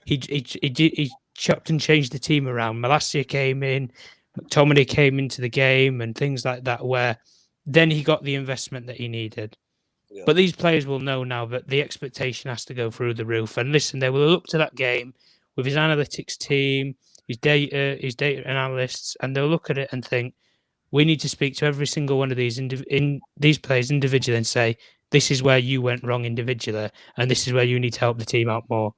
he chopped and changed the team around. Malacia came in, McTominay came into the game, and things like that, where then he got the investment that he needed. Yeah. But these players will know now that the expectation has to go through the roof. And listen, they will look to that game with his analytics team, his data analysts, and they'll look at it and think, we need to speak to every single one of these these players individually and say, this is where you went wrong individually, and this is where you need to help the team out more.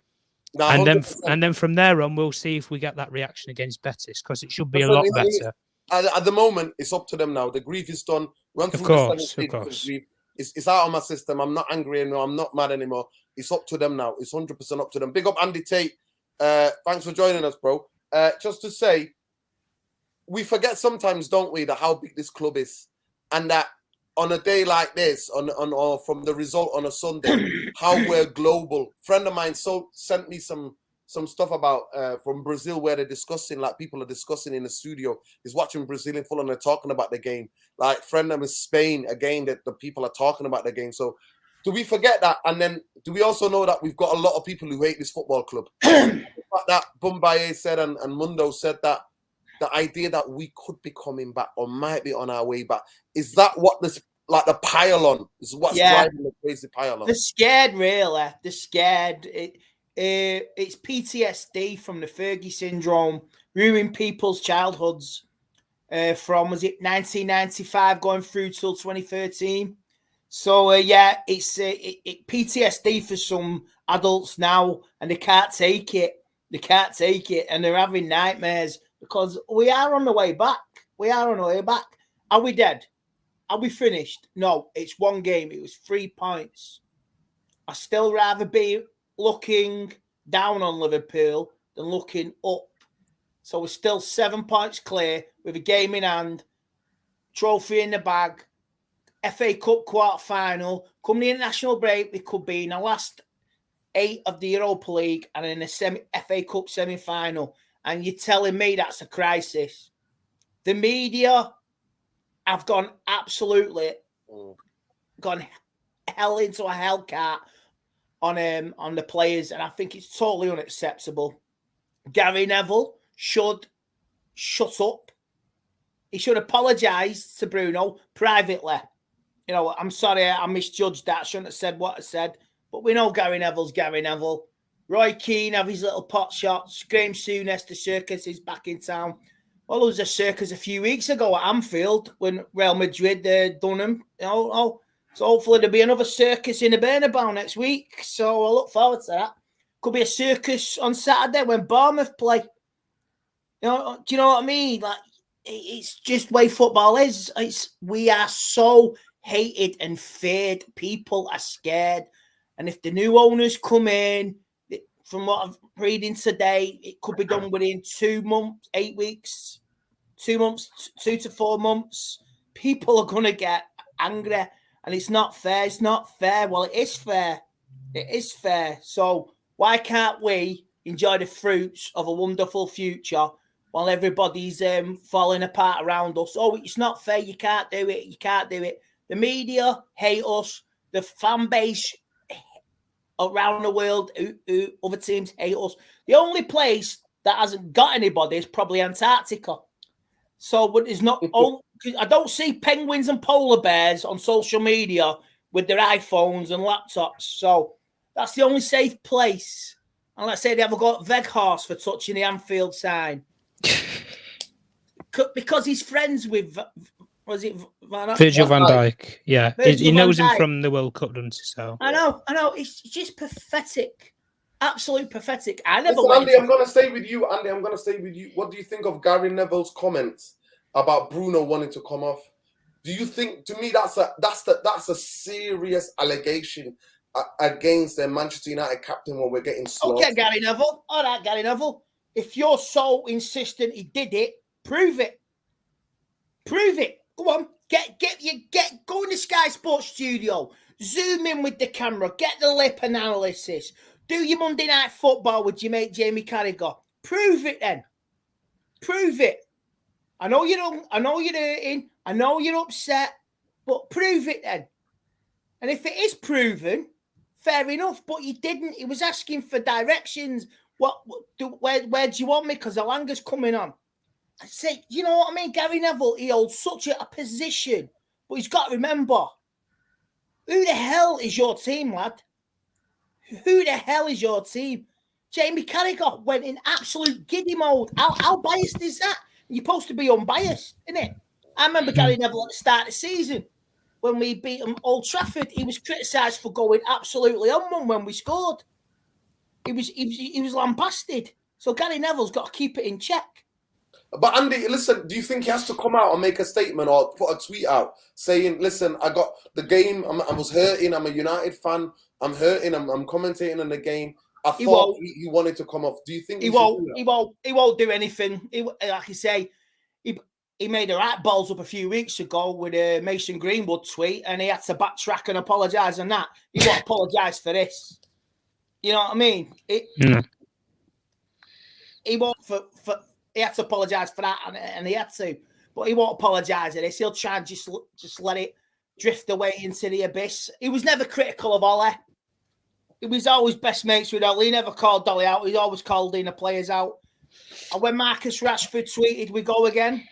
No, and then from there on, we'll see if we get that reaction against Betis, because it should be a lot better. At the moment, it's up to them now. The grief is done. Of course. It's out of my system. I'm not angry anymore. I'm not mad anymore. It's up to them now. It's 100% up to them. Big up Andy Tate. Thanks for joining us, bro. Just to say, we forget sometimes, don't we, that how big this club is, and that on a day like this, or from the result on a Sunday, how we're global. Friend of mine sent me some stuff about from Brazil, where they're discussing, like people are discussing in the studio. He's watching Brazilian football and they're talking about the game. Like friend of is Spain again, that the people are talking about the game. So do we forget that? And then do we also know that we've got a lot of people who hate this football club? That Bumbaye said and Mundo said that the idea that we could be coming back or might be on our way back, is that what this, like the pile-on, is what's driving the crazy pile-on? They're scared, really. They're scared. It's PTSD from the Fergie syndrome, ruining people's childhoods from, was it 1995 going through till 2013? So yeah, it's PTSD for some adults now, and they can't take it. They can't take it, and they're having nightmares because we are on the way back. We are on the way back. Are we dead? Are we finished? No, it's one game. It was 3 points. I still rather be looking down on Liverpool than looking up. So we're still 7 points clear with a game in hand, trophy in the bag, FA Cup quarter final. Come the international break, we could be in the last 8 of the Europa League and in the FA Cup semi-final. And you're telling me that's a crisis. The media have gone absolutely gone hell into a hell cart on the players, and I think it's totally unacceptable. Gary Neville should shut up. He should apologise to Bruno privately. You know, I'm sorry, I misjudged that. I shouldn't have said what I said. But we know Gary Neville's Gary Neville. Roy Keane have his little pot shots. Graham Souness, the circus is back in town. Well, there was a circus a few weeks ago at Anfield when Real Madrid done him. So hopefully there'll be another circus in the Bernabeu next week. So I look forward to that. Could be a circus on Saturday when Bournemouth play. You know, do you know what I mean? Like, it's just the way football is. We are so hated and feared. People are scared. And if the new owners come in, from what I'm reading today, it could be done within 2 months, 8 weeks, 2 months, 2 to 4 months. People are going to get angry, and it's not fair. It's not fair. Well, it is fair. It is fair. So why can't we enjoy the fruits of a wonderful future while everybody's falling apart around us? Oh, it's not fair. You can't do it. You can't do it. The media hate us. The fan base around the world, who other teams hate us. The only place that hasn't got anybody is probably Antarctica. So, but there's not. I don't see penguins and polar bears on social media with their iPhones and laptops. So that's the only safe place. And let's say they haven't got Weghorst for touching the Anfield sign because he's friends with. Was it Virgil van Dijk? Yeah, he knows him Dijk from the World Cup, doesn't he? So I know. It's just pathetic, absolute pathetic. I never. Listen, Andy, I'm going to stay with you. Andy, I'm going to stay with you. What do you think of Gary Neville's comments about Bruno wanting to come off? Do you think? To me, that's a serious allegation against the Manchester United captain when we're getting slaughtered. Okay, Gary Neville. All right, Gary Neville. If you're so insistent he did it, prove it. Prove it. Go on, go in the Sky Sports studio, zoom in with the camera, get the lip analysis, do your Monday Night Football with your mate Jamie Carragher. Prove it then. Prove it. I know you're hurting, I know you're upset, but prove it then. And if it is proven, fair enough, but you didn't. He was asking for directions. Where do you want me? Because Alanga's coming on. I say, you know what I mean? Gary Neville, he holds such a position. But he's got to remember, who the hell is your team, lad? Who the hell is your team? Jamie Carragher went in absolute giddy mode. How biased is that? You're supposed to be unbiased, isn't it? I remember Gary Neville at the start of the season. When we beat him Old Trafford, he was criticised for going absolutely on one when we scored. He was lambasted. So Gary Neville's got to keep it in check. But Andy, listen, do you think he has to come out and make a statement or put a tweet out saying, listen, I got the game, I was hurting, I'm a United fan, I'm hurting, I'm commentating on the game. I thought he wanted to come off. Do you think he won't do anything? Like I say, he made the right balls up a few weeks ago with a Mason Greenwood tweet, and he had to backtrack and apologise on that. He won't apologise for this. You know what I mean? He won't he had to apologise for that, and he had to. But he won't apologise for this. He'll try and just let it drift away into the abyss. He was never critical of Ollie. He was always best mates with Ollie. He never called Ollie out. He always called in the players out. And when Marcus Rashford tweeted, we go again,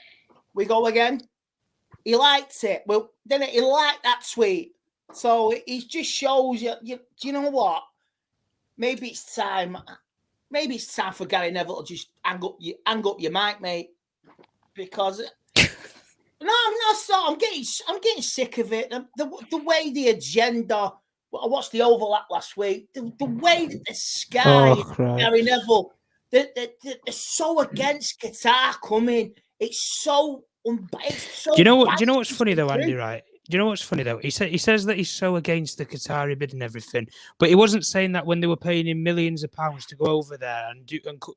he liked it. Well, then he liked that tweet. So it just shows you, do you know what? Maybe it's time for Gary Neville to just hang up your mic, mate. Because I'm getting sick of it. The way the agenda. I watched the overlap last week. The way that the Sky, Gary Neville, they're so against Qatar coming. It's so. Do you know what's funny though, Andy? Right? Do you know what's funny though? He says that he's so against the Qatari bid and everything, but he wasn't saying that when they were paying him millions of pounds to go over there and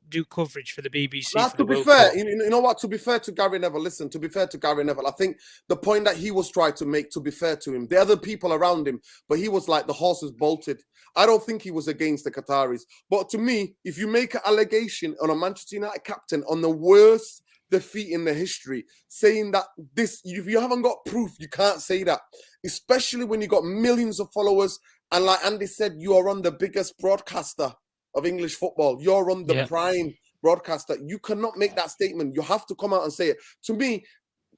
do coverage for the BBC. Now, to be fair, you know what? To be fair to Gary Neville, listen. To be fair to Gary Neville, I think the point that he was trying to make, to be fair to him, the other people around him, but he was like the horses bolted. I don't think he was against the Qataris. But to me, if you make an allegation on a Manchester United captain on the worst defeat in the history, saying that this, if you haven't got proof, you can't say that, especially when you got millions of followers. And like Andy said, you are on the biggest broadcaster of English football. You're on the prime broadcaster. You cannot make that statement. You have to come out and say it. To me,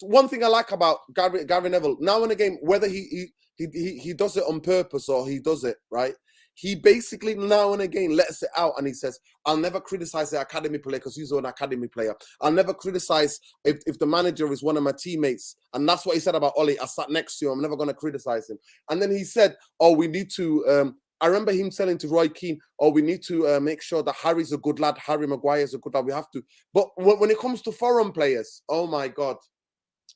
one thing I like about Gary Neville, now and again, whether he does it on purpose or he does it, right? He basically now and again lets it out and he says, I'll never criticize the academy player because he's an academy player. I'll never criticize if the manager is one of my teammates. And that's what he said about Ollie. I sat next to him. I'm never going to criticize him. And then he said, oh, we need to, I remember him telling to Roy Keane, oh, we need to make sure that Harry's a good lad. Harry Maguire's a good lad. We have to. But when it comes to foreign players, oh my God.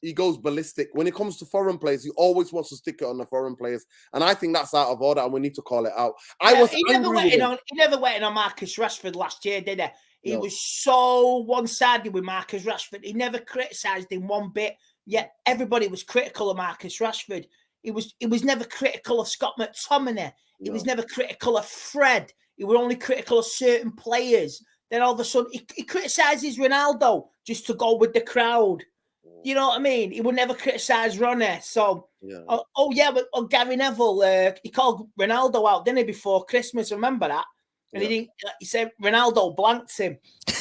He goes ballistic. When it comes to foreign players, he always wants to stick it on the foreign players. And I think that's out of order and we need to call it out. He never went on Marcus Rashford last year, did he? He was so one-sided with Marcus Rashford. He never criticised him one bit, yet everybody was critical of Marcus Rashford. He was never critical of Scott McTominay. He was never critical of Fred. He was only critical of certain players. Then all of a sudden, he criticises Ronaldo just to go with the crowd. You know what I mean? He would never criticise Ronnie. So, but Gary Neville, he called Ronaldo out, didn't he, before Christmas? Remember that? And he said Ronaldo blanked him.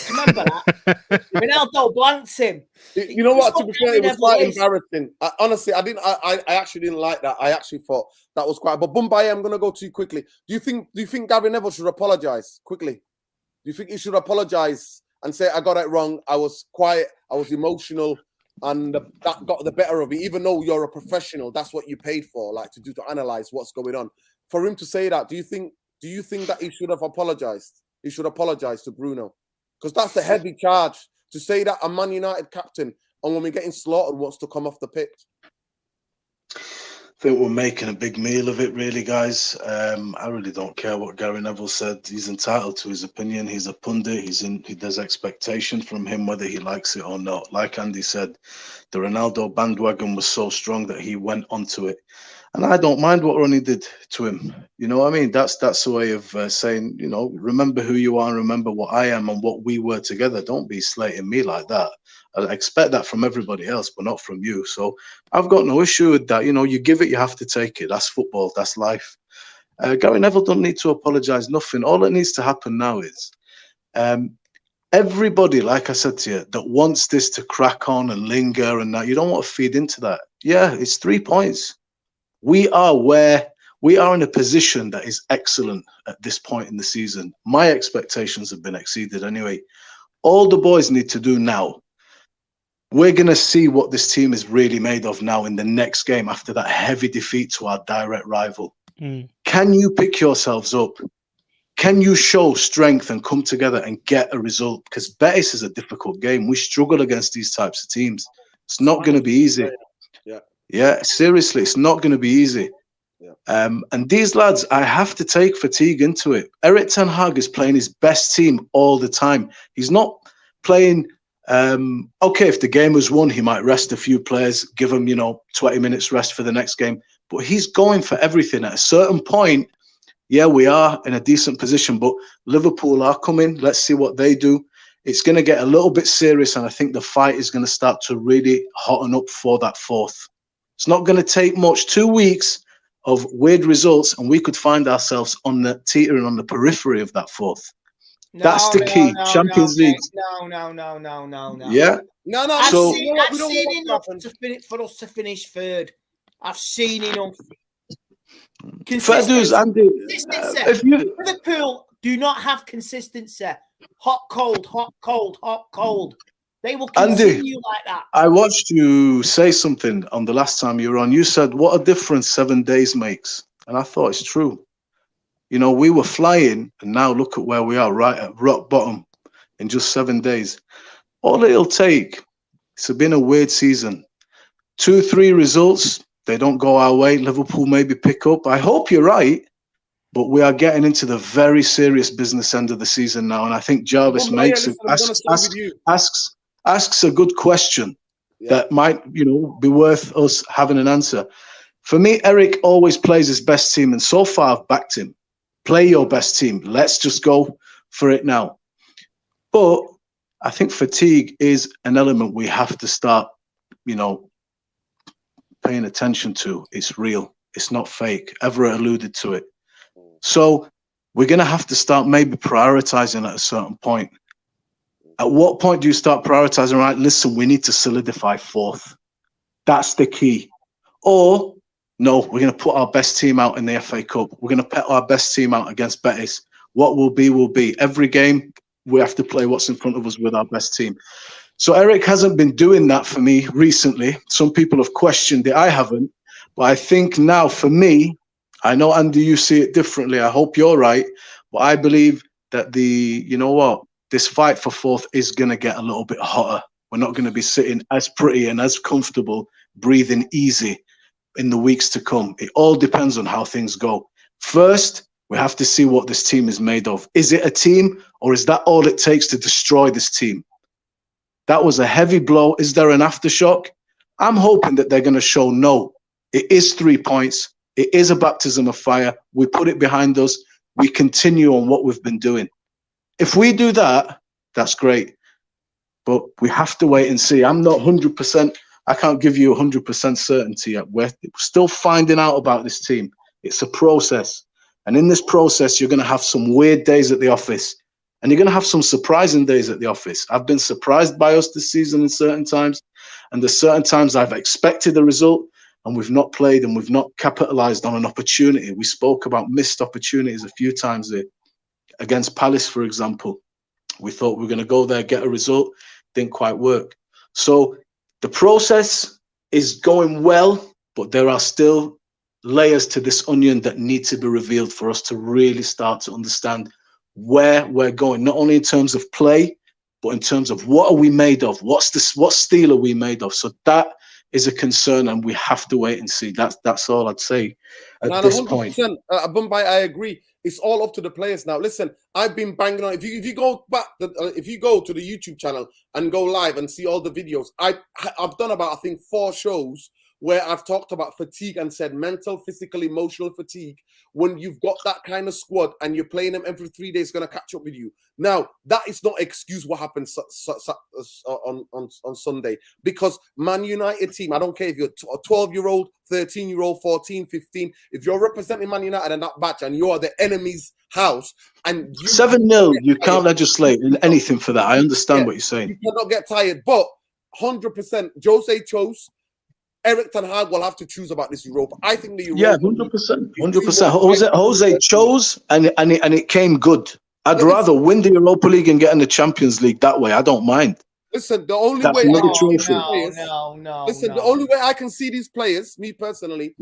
Remember that? Ronaldo blanked him. You know what? To be fair, it was quite embarrassing. Honestly, I actually didn't like that. I actually thought that was quite. But Bombay, I'm going to go to you quickly. Do you think Gary Neville should apologise quickly? Do you think he should apologise and say I got it wrong? I was quiet. I was emotional. And that got the better of me, even though you're a professional. That's what you paid for, like to analyze what's going on. For him to say that, do you think that he should have apologized? He should apologize to Bruno, because that's a heavy charge to say that a Man United captain, and when we're getting slaughtered, wants to come off the pitch. I think we're making a big meal of it, really, guys. I really don't care what Gary Neville said. He's entitled to his opinion. He's a pundit. There's expectation from him, whether he likes it or not. Like Andy said, the Ronaldo bandwagon was so strong that he went onto it. And I don't mind what Ronnie did to him. You know what I mean? That's a way of saying, you know, remember who you are, and remember what I am and what we were together. Don't be slating me like that. I expect that from everybody else, but not from you. So I've got no issue with that. You know, you give it, you have to take it. That's football. That's life. Gary Neville don't need to apologise, nothing. All that needs to happen now is everybody, like I said to you, that wants this to crack on and linger and that, you don't want to feed into that. Yeah, it's 3 points. We are in a position that is excellent at this point in the season. My expectations have been exceeded anyway. All the boys need to do now, we're going to see what this team is really made of now in the next game after that heavy defeat to our direct rival. Can you pick yourselves up? Can you show strength and come together and get a result? Because Betis is a difficult game. We struggle against these types of teams. It's not going to be easy. Yeah, seriously, it's not going to be easy. And these lads, I have to take fatigue into it. Erik ten Hag is playing his best team all the time. He's not playing... okay, if the game was won, he might rest a few players, give them, 20 minutes rest for the next game. But he's going for everything. At a certain point, yeah, we are in a decent position, but Liverpool are coming. Let's see what they do. It's going to get a little bit serious, and I think the fight is going to start to really hotten up for that fourth. It's not going to take much. 2 weeks of weird results, and we could find ourselves teetering on the periphery of that fourth. That's the key. Champions League. No. Yeah. No. I've seen enough for us to finish third. I've seen enough. Fair dues, Andy. Liverpool do not have consistency. Hot, cold, hot, cold, hot, cold. They will Andy, continue like that. I watched you say something on the last time you were on. You said, what a difference 7 days makes. And I thought it's true. You know, we were flying, and now look at where we are, right at rock bottom in just 7 days. All it'll take, it's been a weird season. 2-3 results, they don't go our way. Liverpool maybe pick up. I hope you're right, but we are getting into the very serious business end of the season now. And I think Jarvis asks a good question that might, you know, be worth us having an answer. For me, Eric always plays his best team, and so far I've backed him. Play your best team. Let's just go for it now. But I think fatigue is an element we have to start, you know, paying attention to. It's real. It's not fake. Everett alluded to it. So we're going to have to start maybe prioritizing at a certain point. At what point do you start prioritizing? Right, listen, we need to solidify fourth. That's the key. Or, no, we're going to put our best team out in the FA Cup. We're going to put our best team out against Betis. What will be, will be. Every game, we have to play what's in front of us with our best team. So Eric hasn't been doing that for me recently. Some people have questioned it. I haven't. But I think now, for me, I know, Andy, you see it differently. I hope you're right. But I believe that you know what? This fight for fourth is going to get a little bit hotter. We're not going to be sitting as pretty and as comfortable, breathing easy in the weeks to come. It all depends on how things go. First, we have to see what this team is made of. Is it a team, or is that all it takes to destroy this team? That was a heavy blow. Is there an aftershock? I'm hoping that they're going to show no. It is 3 points. It is a baptism of fire. We put it behind us. We continue on what we've been doing. If we do that, that's great. But we have to wait and see. I'm not 100%. I can't give you 100% certainty yet. We're still finding out about this team. It's a process. And in this process, you're going to have some weird days at the office. And you're going to have some surprising days at the office. I've been surprised by us this season in certain times. And there's certain times I've expected a result, and we've not played and we've not capitalized on an opportunity. We spoke about missed opportunities a few times there. Against Palace, for example, we thought we were going to go there, get a result. Didn't quite work. So the process is going well, but there are still layers to this onion that need to be revealed for us to really start to understand where we're going, not only in terms of play, but in terms of what are we made of? What steel are we made of? So that is a concern, and we have to wait and see. That's all I'd say at this point. Bombay, I agree. It's all up to the players now. Listen, I've been banging on. If you go back, if you go to the YouTube channel and go live and see all the videos, I've done about, I think, 4 shows where I've talked about fatigue and said mental, physical, emotional fatigue. When you've got that kind of squad and you're playing them every 3 days, going to catch up with you. Now, that is not excuse what happened on Sunday, because Man United team, I don't care if you're a 12-year-old, 13-year-old, 14, 15, if you're representing Man United in that batch and you're the enemy's house, and 7-0, you can't legislate anything for that. I understand what you're saying. You cannot get tired, but 100%, Jose chose. Eric Ten Hag will have to choose about this Europa. I think the Europa. 100%. Jose chose, and it came good. I'd rather win the Europa League and get in the Champions League that way. I don't mind. Listen, the only way the only way I can see these players, me personally,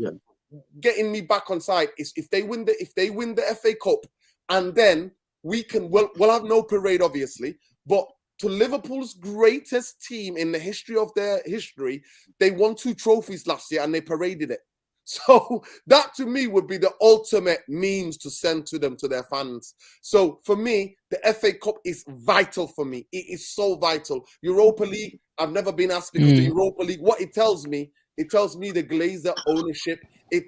getting me back on side is if they win the FA Cup, and then we'll have no parade, obviously, but to Liverpool's greatest team in the history of their history, they won 2 trophies last year and they paraded it. So that to me would be the ultimate means to send to them, to their fans. So for me, the FA Cup is vital for me. It is so vital. Europa League, I've never been asked because the Europa League, what it tells me the Glazer ownership.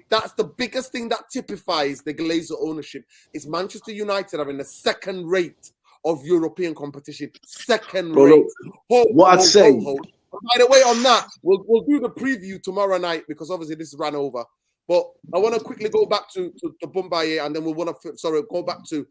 That's the biggest thing that typifies the Glazer ownership. Is Manchester United are in the second rate of European competition. Second rate. What I'd say. By the way, on that, we'll do the preview tomorrow night, because obviously this ran over. But I want to quickly go back to Bombay, and then we want to go back to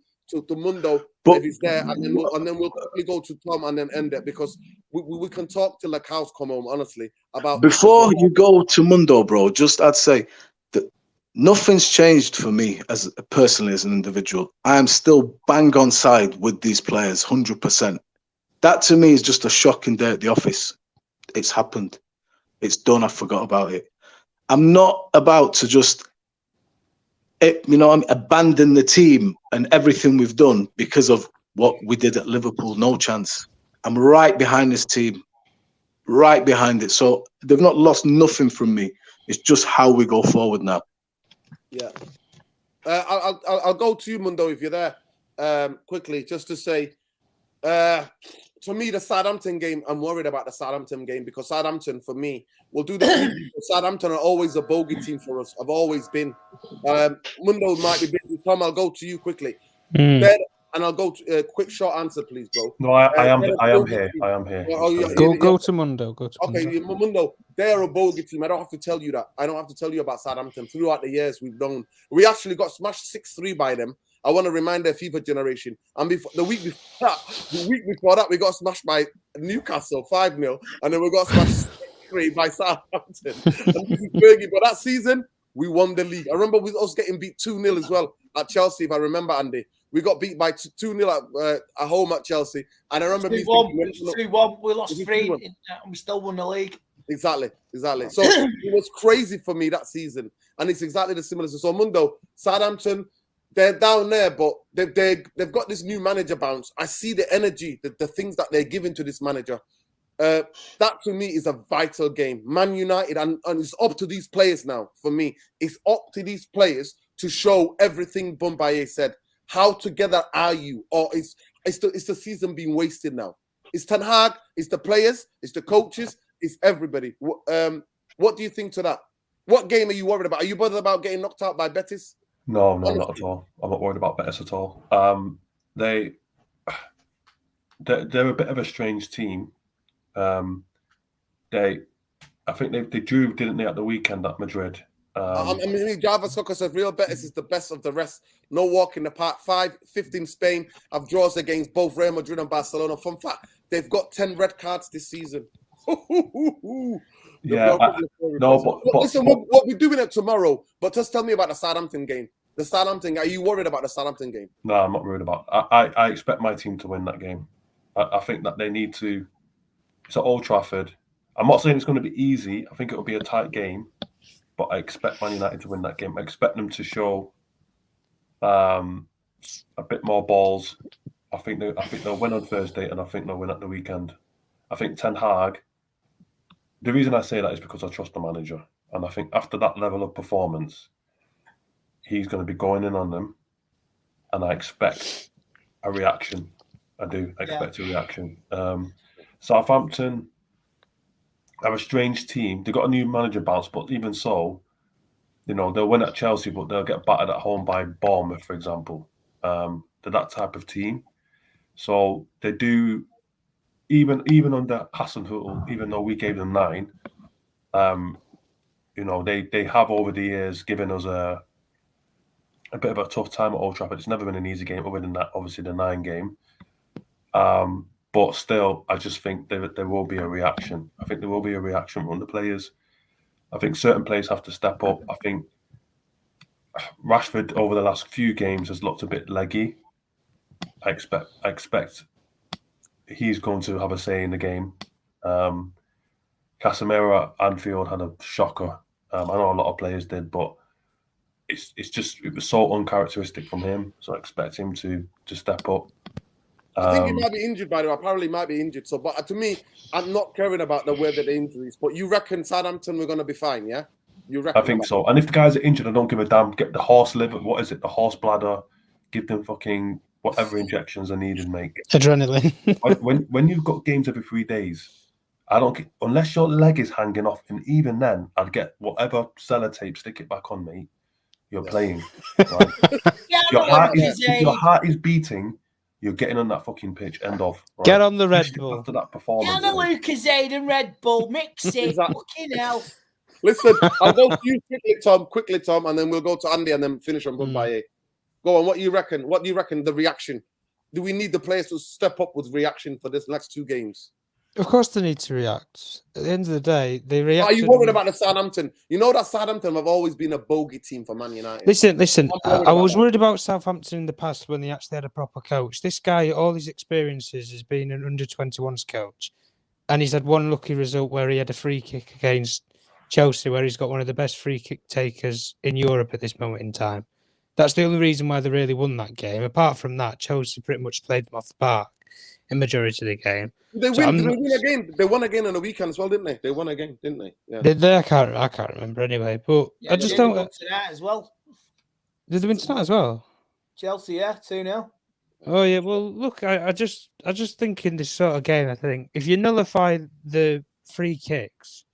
Mundo if he's there, and then we'll quickly go to Tom and then end it, because we can talk till the cows come home. Honestly, about before you go to Mundo, bro. Just I'd say that nothing's changed for me personally as an individual. I am still bang on side with these players, 100%. That to me is just a shocking day at the office. It's happened. It's done. I forgot about it. I'm not about to just, abandon the team and everything we've done because of what we did at Liverpool. No chance. I'm right behind this team, right behind it. So they've not lost nothing from me. It's just how we go forward now. Yeah. I'll go to you, Mundo, if you're there, quickly, just to say, to me, the Southampton game, I'm worried about the Southampton game because Southampton, for me, will do the preview. Southampton are always a bogey team for us. I've always been. Mundo might be busy. Tom, I'll go to you quickly. And I'll go to a quick short answer, please, bro. No, I am here. I am here. Go to Mundo. Okay, Mundo, they're a bogey team. I don't have to tell you that. I don't have to tell you about Southampton. Throughout the years we've known, we actually got smashed 6-3 by them. I want to remind their FIFA generation. And the week before that, we got smashed by Newcastle 5-0, and then we got smashed 6-3 by Southampton. And this is biggie. But that season, we won the league. I remember us getting beat 2-0 as well at Chelsea, if I remember, Andy. We got beat by 2-0 at home at Chelsea. And I remember 3-1. We lost 3 and we still won the league. Exactly. So it was crazy for me that season. And it's exactly the similar. So Mundo, Southampton, they're down there, but they've got this new manager bounce. I see the energy, the things that they're giving to this manager. That to me is a vital game. Man United, and it's up to these players now. For me, it's up to these players to show everything Bombaye said. How together are you? Or is the season being wasted now? It's Ten Hag, it's the players, it's the coaches, it's everybody. What do you think to that? What game are you worried about? Are you bothered about getting knocked out by Betis? No, honestly, not at all. I'm not worried about Betis at all. They're a bit of a strange team. I think they drew, didn't they, at the weekend at Madrid? Java Soccer says Real Betis is the best of the rest. No walk in the park. 5-15 Spain have draws against both Real Madrid and Barcelona. Fun fact, they've got 10 red cards this season. Yeah, listen, we'll be doing it tomorrow. But just tell me about the Southampton game. The Southampton, are you worried about the Southampton game? No, I'm not worried about it. I expect my team to win that game. I think that they need to. It's at Old Trafford. I'm not saying it's going to be easy. I think it will be a tight game. But I expect Man United to win that game. I expect them to show a bit more balls. I think they'll win on Thursday, and I think they'll win at the weekend. I think Ten Hag. The reason I say that is because I trust the manager, and I think after that level of performance, he's going to be going in on them, and I expect a reaction. I do expect a reaction. Southampton are a strange team. They've got a new manager bounce, but even so, they'll win at Chelsea, but they'll get battered at home by Bournemouth, for example. They're that type of team. So they do, even under Hasenhüttl, even though we gave them 9, they have over the years given us a bit of a tough time at Old Trafford. It's never been an easy game, other than that, obviously the 9 game. But still, I just think there will be a reaction. I think there will be a reaction from the players. I think certain players have to step up. I think Rashford over the last few games has looked a bit leggy. I expect he's going to have a say in the game. Casemiro at Anfield had a shocker. I know a lot of players did, but it was so uncharacteristic from him. So I expect him to step up. I think he might be injured, by the way. Apparently, he might be injured. So, but to me, I'm not caring about the weather, the injuries. But you reckon Southampton we're going to be fine, yeah? You reckon? I think so. And if the guys are injured, I don't give a damn. Get the horse liver. What is it? The horse bladder. Give them fucking whatever injections are needed, mate. Adrenaline. when you've got games every 3 days, I don't get, unless your leg is hanging off, and even then, I'd get whatever sellotape, stick it back on me. You're playing. Right? Your heart is beating. You're getting on that fucking pitch. End of. Right? Get on the Red Bull. After that performance. Get on the Lucozade and Red Bull. Mix it. Fucking hell. Listen, I'll go to you quickly, Tom, and then we'll go to Andy and then finish on Bombaye. Go on. What do you reckon? What do you reckon the reaction? Do we need the players to step up with reaction for this next 2 games? Of course, they need to react. At the end of the day, they Are reacted. you worried about the Southampton? You know that Southampton have always been a bogey team for Man United. Listen. I'm worried I about was that. worried about Southampton in the past when they actually had a proper coach. This guy, all his experiences has been an under-21s coach, and he's had one lucky result where he had a free kick against Chelsea, where he's got one of the best free kick takers in Europe at this moment in time. That's the only reason why they really won that game. Apart from that, Chelsea pretty much played them off the park in majority of the game. Did they So win? I'm Did they not- win again? They won again on the weekend as well, didn't they? They won again, didn't they? Yeah. I can't remember anyway. But Yeah, I just they don't. won tonight as well. Did they win tonight as well? Chelsea, yeah, 2-0. Oh yeah, well look, I just think in this sort of game, I think if you nullify the free kicks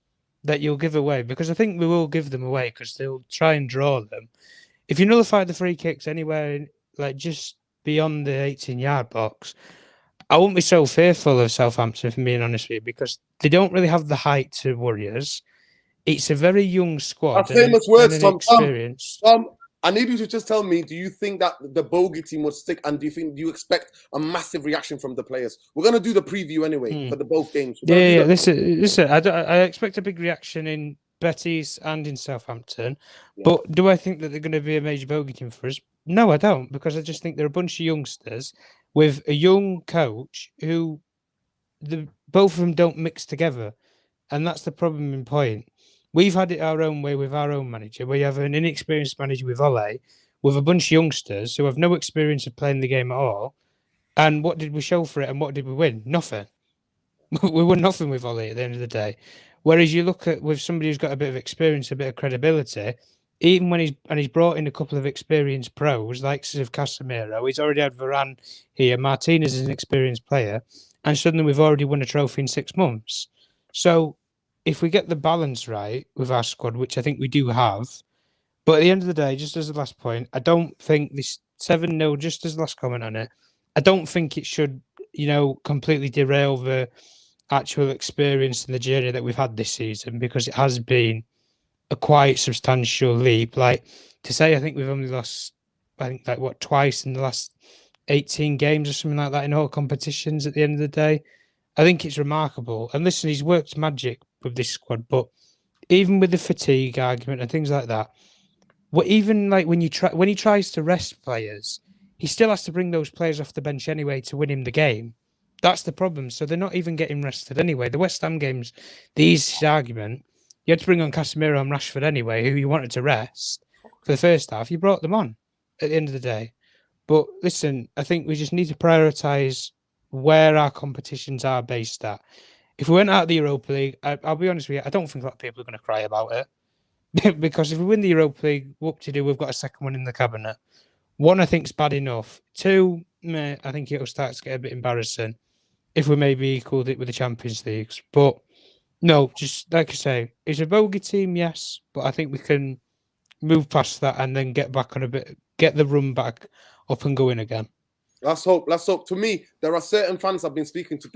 that you'll give away, because I think we will give them away because they'll try and draw them. If you nullify the free kicks anywhere like just beyond the 18-yard box, I wouldn't be so fearful of Southampton, if I'm being honest with you, because they don't really have the height to worry us. It's a very young squad That's famous words, and Tom. experience. I need you to just tell me, do you think that the bogey team would stick, and do you expect a massive reaction from the players? We're going to do the preview anyway for the both games. Yeah. Listen. I expect a big reaction in Betis and in Southampton, but do I think that they're going to be a major bogey team for us? No, I don't, because I just think they're a bunch of youngsters with a young coach who both of them don't mix together, and that's the problem in point. We've had it our own way with our own manager. We have an inexperienced manager with Ole, with a bunch of youngsters who have no experience of playing the game at all. And what did we show for it? And what did we win? Nothing. We won nothing with Ole at the end of the day. Whereas you look at with somebody who's got a bit of experience, a bit of credibility, even when he's brought in a couple of experienced pros, like of Casemiro, he's already had Varane here. Martinez is an experienced player, and suddenly we've already won a trophy in 6 months. So if we get the balance right with our squad, which I think we do have, but at the end of the day, just as the last point, I don't think this 7-0, just as the last comment on it, I don't think it should, completely derail the actual experience and the journey that we've had this season, because it has been a quite substantial leap. Like, to say, I think we've only lost, twice in the last 18 games or something like that in all competitions at the end of the day. I think it's remarkable. And listen, he's worked magic with this squad, but even with the fatigue argument and things like that, even like when he tries to rest players, he still has to bring those players off the bench anyway to win him the game. That's the problem. So they're not even getting rested anyway. The West Ham games, the easiest argument, you had to bring on Casemiro and Rashford anyway, who you wanted to rest for the first half. You brought them on at the end of the day. But listen, I think we just need to prioritise where our competitions are based at. If we went out of the Europa League, I'll be honest with you, I don't think a lot of people are going to cry about it. Because if we win the Europa League, what to do? We've got a second one in the cabinet. 1, I think, is bad enough. 2, I think it'll start to get a bit embarrassing if we maybe equaled it with the Champions Leagues. But no, just like I say, it's a bogey team, yes, but I think we can move past that and then get back on get the run back up and going again. Let's hope. To me, there are certain fans I've been speaking to.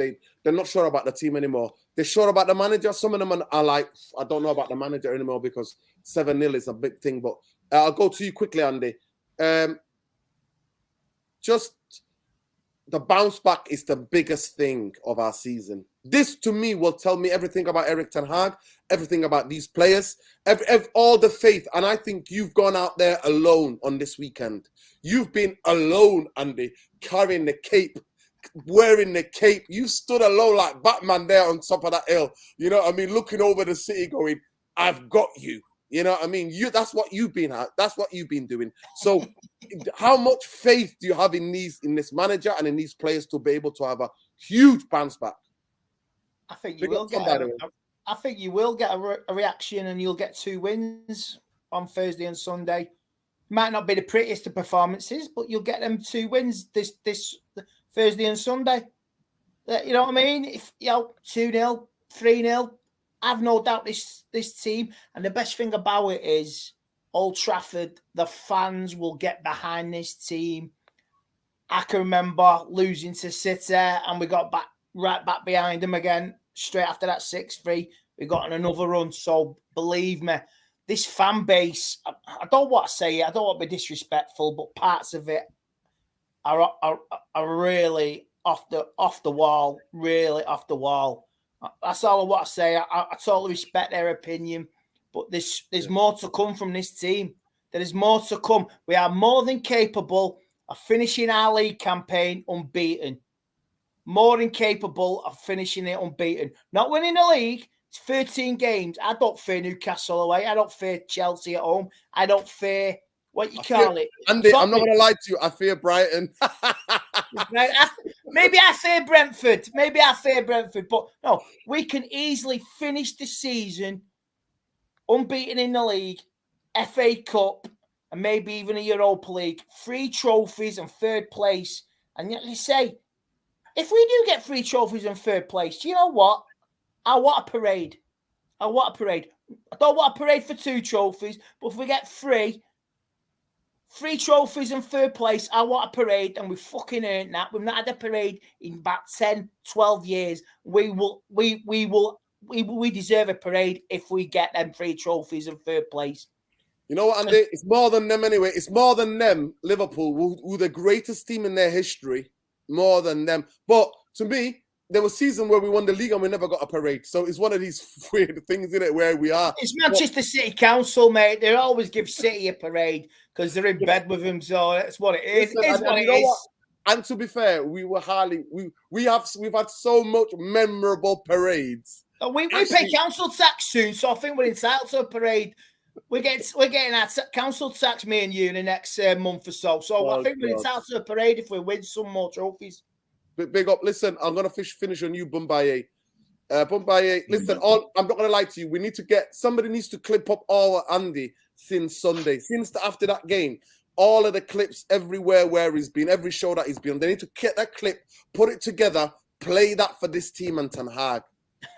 They're not sure about the team anymore. They're sure about the manager. Some of them are like, I don't know about the manager anymore, because 7-0 is a big thing. But I'll go to you quickly, Andy. Just the bounce back is the biggest thing of our season. This, to me, will tell me everything about Erik ten Hag, everything about these players, all the faith. And I think you've gone out there alone on this weekend. You've been alone, Andy, carrying the cape, wearing the cape. You stood alone like Batman there on top of that hill. You know what I mean? Looking over the city going, I've got you. You know what I mean? That's what you've been at. That's what you've been doing. So how much faith do you have in this manager and in these players to be able to have a huge bounce back? I think you will get a reaction, and you'll get 2 wins on Thursday and Sunday. Might not be the prettiest of performances, but you'll get them 2 wins this Thursday and Sunday. You know what I mean? If 2-0, 3-0, I've no doubt this team. And the best thing about it is Old Trafford, the fans will get behind this team. I can remember losing to City, and we got right back behind them again straight after that 6-3. We got on another run. So believe me, this fan base, I don't want to say it, I don't want to be disrespectful, but parts of it are really off the wall, really off the wall. That's all I want to say. I totally respect their opinion, but there's more to come from this team. There is more to come. We are more than capable of finishing our league campaign unbeaten. More than capable of finishing it unbeaten. Not winning the league. It's 13 games. I don't fear Newcastle away. I don't fear Chelsea at home. I don't fear what you call it. Andy, I'm not going to lie to you. I fear Brighton. Maybe I fear Brentford. But no, we can easily finish the season unbeaten in the league, FA Cup, and maybe even a Europa League. 3 trophies and 3rd place. And yet you say, if we do get 3 trophies and 3rd place, do you know what? I want a parade. I don't want a parade for 2 trophies, but if we get 3 trophies and 3rd place, I want a parade, and we fucking earned that. We've not had a parade in about 10, 12 years. We deserve a parade if we get them 3 trophies and 3rd place. You know what, Andy? It's more than them anyway. It's more than them, Liverpool, who the greatest team in their history. More than them. But to me, there was a season where we won the league and we never got a parade. So it's one of these weird things in it where we are. It's Manchester City Council, mate. They always give City a parade because they're in bed with them. So that's what it is. And to be fair, we've had so much memorable parades. We pay council tax soon, so I think we're entitled to a parade. We're getting our council tax, me and you, in the next month or so. So I think we're entitled to a parade if we win some more trophies. Big up. Listen, I'm going to finish on you, Bumbaye. Bumbaye, listen, I'm not going to lie to you. Somebody needs to clip up all Andy since Sunday. After that game, all of the clips everywhere where he's been, every show that he's been. They need to get that clip, put it together, play that for this team and Ten Hag.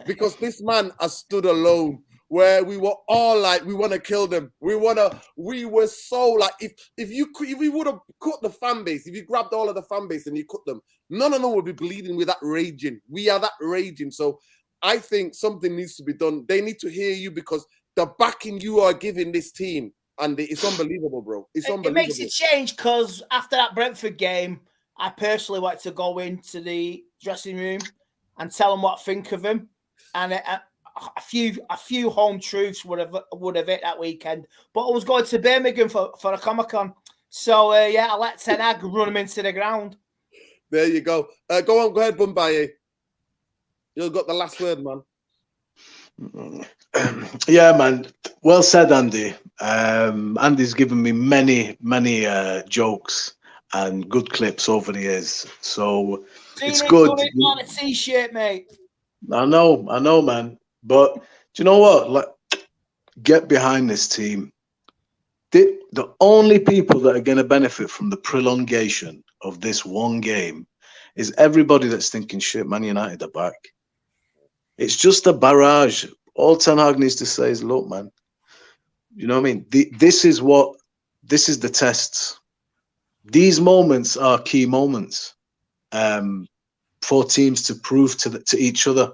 Because this man has stood alone. Where we were all like, we want to kill them. We were so like, if we would have cut the fan base, if you grabbed all of the fan base and you cut them, none of them would be bleeding with that raging. We are that raging. So I think something needs to be done. They need to hear you because the backing you are giving this team, and it's unbelievable, bro. It's unbelievable. It makes a change because after that Brentford game, I personally wanted to go into the dressing room and tell them what I think of him. And a few home truths would have hit that weekend, but I was going to Birmingham for a Comic-Con, so I let Ten Hag run him into the ground. There you go. Go ahead, Bumbaye. You've got the last word, man. Yeah, man. Well said, Andy. Andy's given me many jokes and good clips over the years, so it's good. On a t-shirt, mate. I know, man. But do you know what? Like, get behind this team. The only people that are going to benefit from the prolongation of this one game is everybody that's thinking, shit, Man United are back. It's just a barrage. All Ten Hag needs to say is, look, man, you know what I mean? This is the tests. These moments are key moments for teams to prove to each other.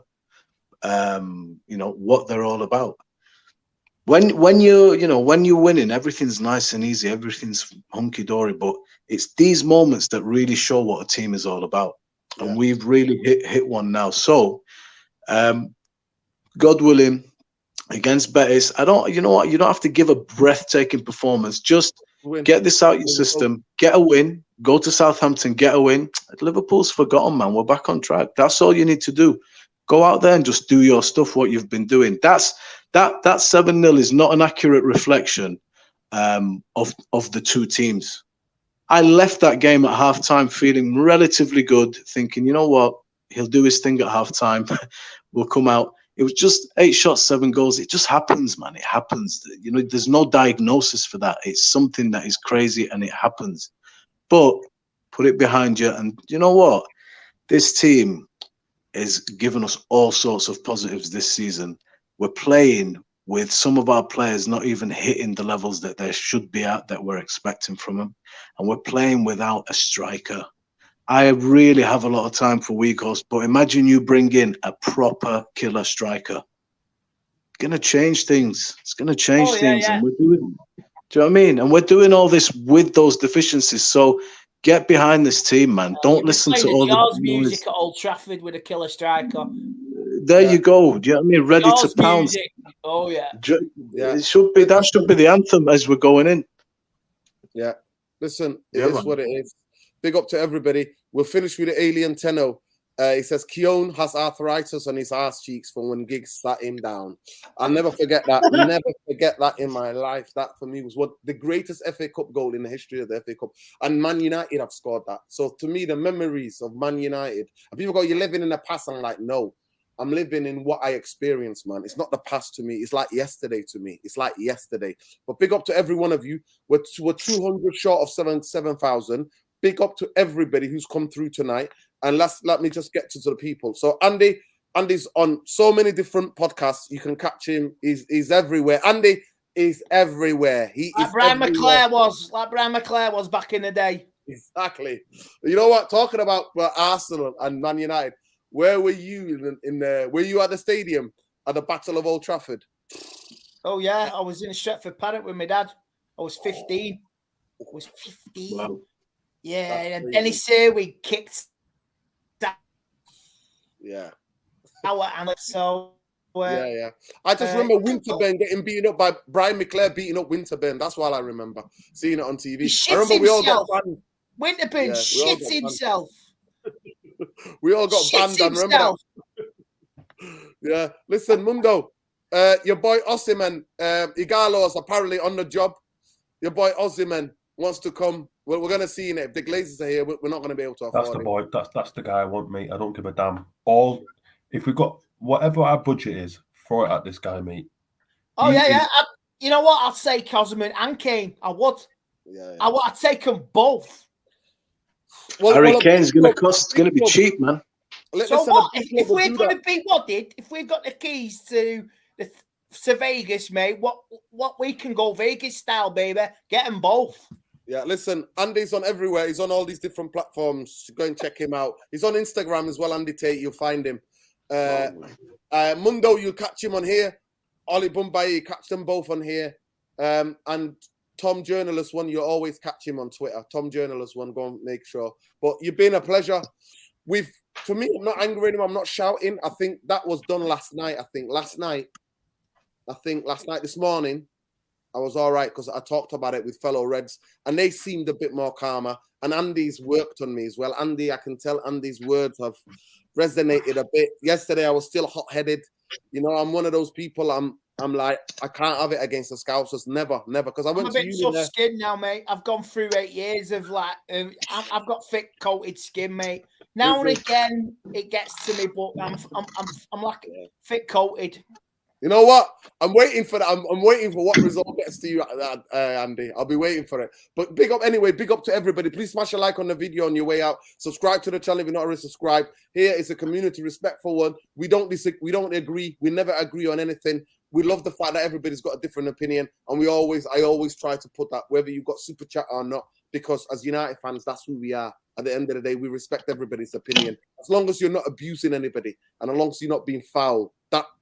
What they're all about. When you're winning, everything's nice and easy, everything's hunky dory. But it's these moments that really show what a team is all about, and we've really hit one now. So, God willing, against Betis, you don't have to give a breathtaking performance. Just get this out your system, get a win, go to Southampton, get a win. Liverpool's forgotten, man. We're back on track. That's all you need to do. Go out there and just do your stuff, what you've been doing. That 7-0 is not an accurate reflection of the two teams. I left that game at halftime feeling relatively good, thinking, you know what, he'll do his thing at halftime. We'll come out. It was just 8 shots, 7 goals. It just happens, man. It happens. There's no diagnosis for that. It's something that is crazy and it happens. But put it behind you. And you know what? This team is giving us all sorts of positives this season. We're playing with some of our players not even hitting the levels that they should be at, that we're expecting from them. And we're playing without a striker. I really have a lot of time for Weghorst, but imagine you bring in a proper killer striker. It's going to change things. It's going to change things. Yeah. And we're doing, do you know what I mean? And we're doing all this with those deficiencies. So get behind this team, man. Don't listen to all the Jaws noise. music at Old Trafford with a killer striker. There you go. Do you know what I mean? Ready Jaws to pounce. music. Oh yeah. It should be that should be the anthem as we're going in. Yeah. Listen, it Yeah, is man. what it is. Big up to everybody. We'll finish with the alien tenor. He says Keown has arthritis on his ass cheeks from when Giggs sat him down. I'll never forget that. Never forget that in my life. That for me was what the greatest FA Cup goal in the history of the FA Cup. And Man United have scored that. So to me, the memories of Man United. And people go, "You're living in the past." I'm like, no. I'm living in what I experienced, man. It's not the past to me. It's like yesterday to me. It's like yesterday. But big up to every one of you. We're 200 short of 7,000. Big up to everybody who's come through tonight. And let me just get to the people. So Andy's on so many different podcasts. You can catch him. He's everywhere. Andy is everywhere. He like is Brian everywhere. McClare was back in the day. Exactly. You know what? Talking about Arsenal and Man United. Where were you were you at the stadium at the Battle of Old Trafford? Oh yeah, I was in Stretford Paddock with my dad. I was 15. Wow. Yeah, That's and crazy. Dennis Serwig kicked Yeah. our Alex. So Yeah. I just remember Winterburn getting beaten up by Brian McClare beating up Winterburn. That's all I remember. Seeing it on TV. He I shits remember we all got himself. banned. Winterburn Yeah, we all got shits banned. himself. We all got Shits banned. And remember himself. that? Yeah. Listen, Mundo, your boy Osimhen, Igalo is apparently on the job. Your boy Osimhen wants to come. We're going to see it. If the Glazers are here, we're not going to be able to afford That's the it. boy. That's the guy I want, mate. I don't give a damn. If we got whatever our budget is, throw it at this guy, mate. Oh He yeah. is- You know what? I'd say Cosman and Kane. I would. Yeah. I'd take them both. Harry Kane's going to be cheap, man. So what? If we're going to be wadded, if we've got the keys to Vegas, mate, what we can go Vegas style, baby. Get them both. Yeah, listen, Andy's on everywhere. He's on all these different platforms. Go and check him out. He's on Instagram as well, Andy Tate. You'll find him. Mundo, you'll catch him on here. Oli Bumbai, you catch them both on here. And Tom Journalist One, you'll always catch him on Twitter. Tom Journalist One, go and make sure. But you've been a pleasure. For me, I'm not angry at him. I'm not shouting. I think that was done last night. This morning, I was all right because I talked about it with fellow Reds and they seemed a bit more calmer. And Andy's worked on me as well. Andy, I can tell Andy's words have resonated a bit. Yesterday, I was still hot-headed. You know, I'm one of those people. I'm like, I can't have it against the Scousers. Never. Because I'm a bit tough skin now, mate. I've gone through 8 years of like, I've got thick coated skin, mate. Now and again, it gets to me, but I'm like thick coated. You know what? I'm waiting for that. I'm waiting for what result gets to you, Andy. I'll be waiting for it. But big up anyway. Big up to everybody. Please smash a like on the video on your way out. Subscribe to the channel if you're not already subscribed. Here is a community respectful one. We don't agree. We never agree on anything. We love the fact that everybody's got a different opinion, and I always try to put that whether you've got super chat or not, because as United fans, that's who we are. At the end of the day, we respect everybody's opinion as long as you're not abusing anybody and as long as you're not being foul.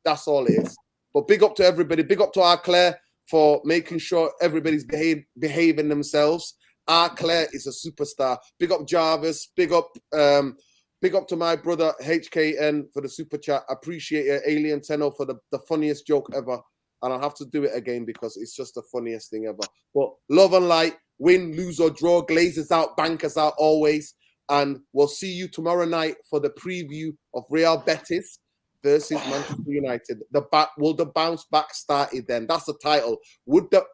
That's all it is. But big up to everybody. Big up to our Claire for making sure everybody's behaving themselves. Our Claire is a superstar. Big up Jarvis. Big up to my brother HKN for the super chat. Appreciate it. Alien Tenno for the funniest joke ever. And I'll have to do it again because it's just the funniest thing ever. But love and light, win, lose or draw, Glazers out, bankers out always. And we'll see you tomorrow night for the preview of Real Betis versus Manchester United. Will the bounce back started then? That's the title.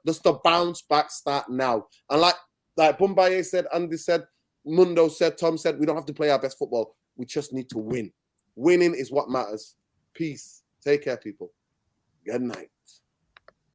Does the bounce back start now? And like Bumbaye said, Andy said, Mundo said, Tom said, we don't have to play our best football. We just need to win. Winning is what matters. Peace. Take care, people. Good night.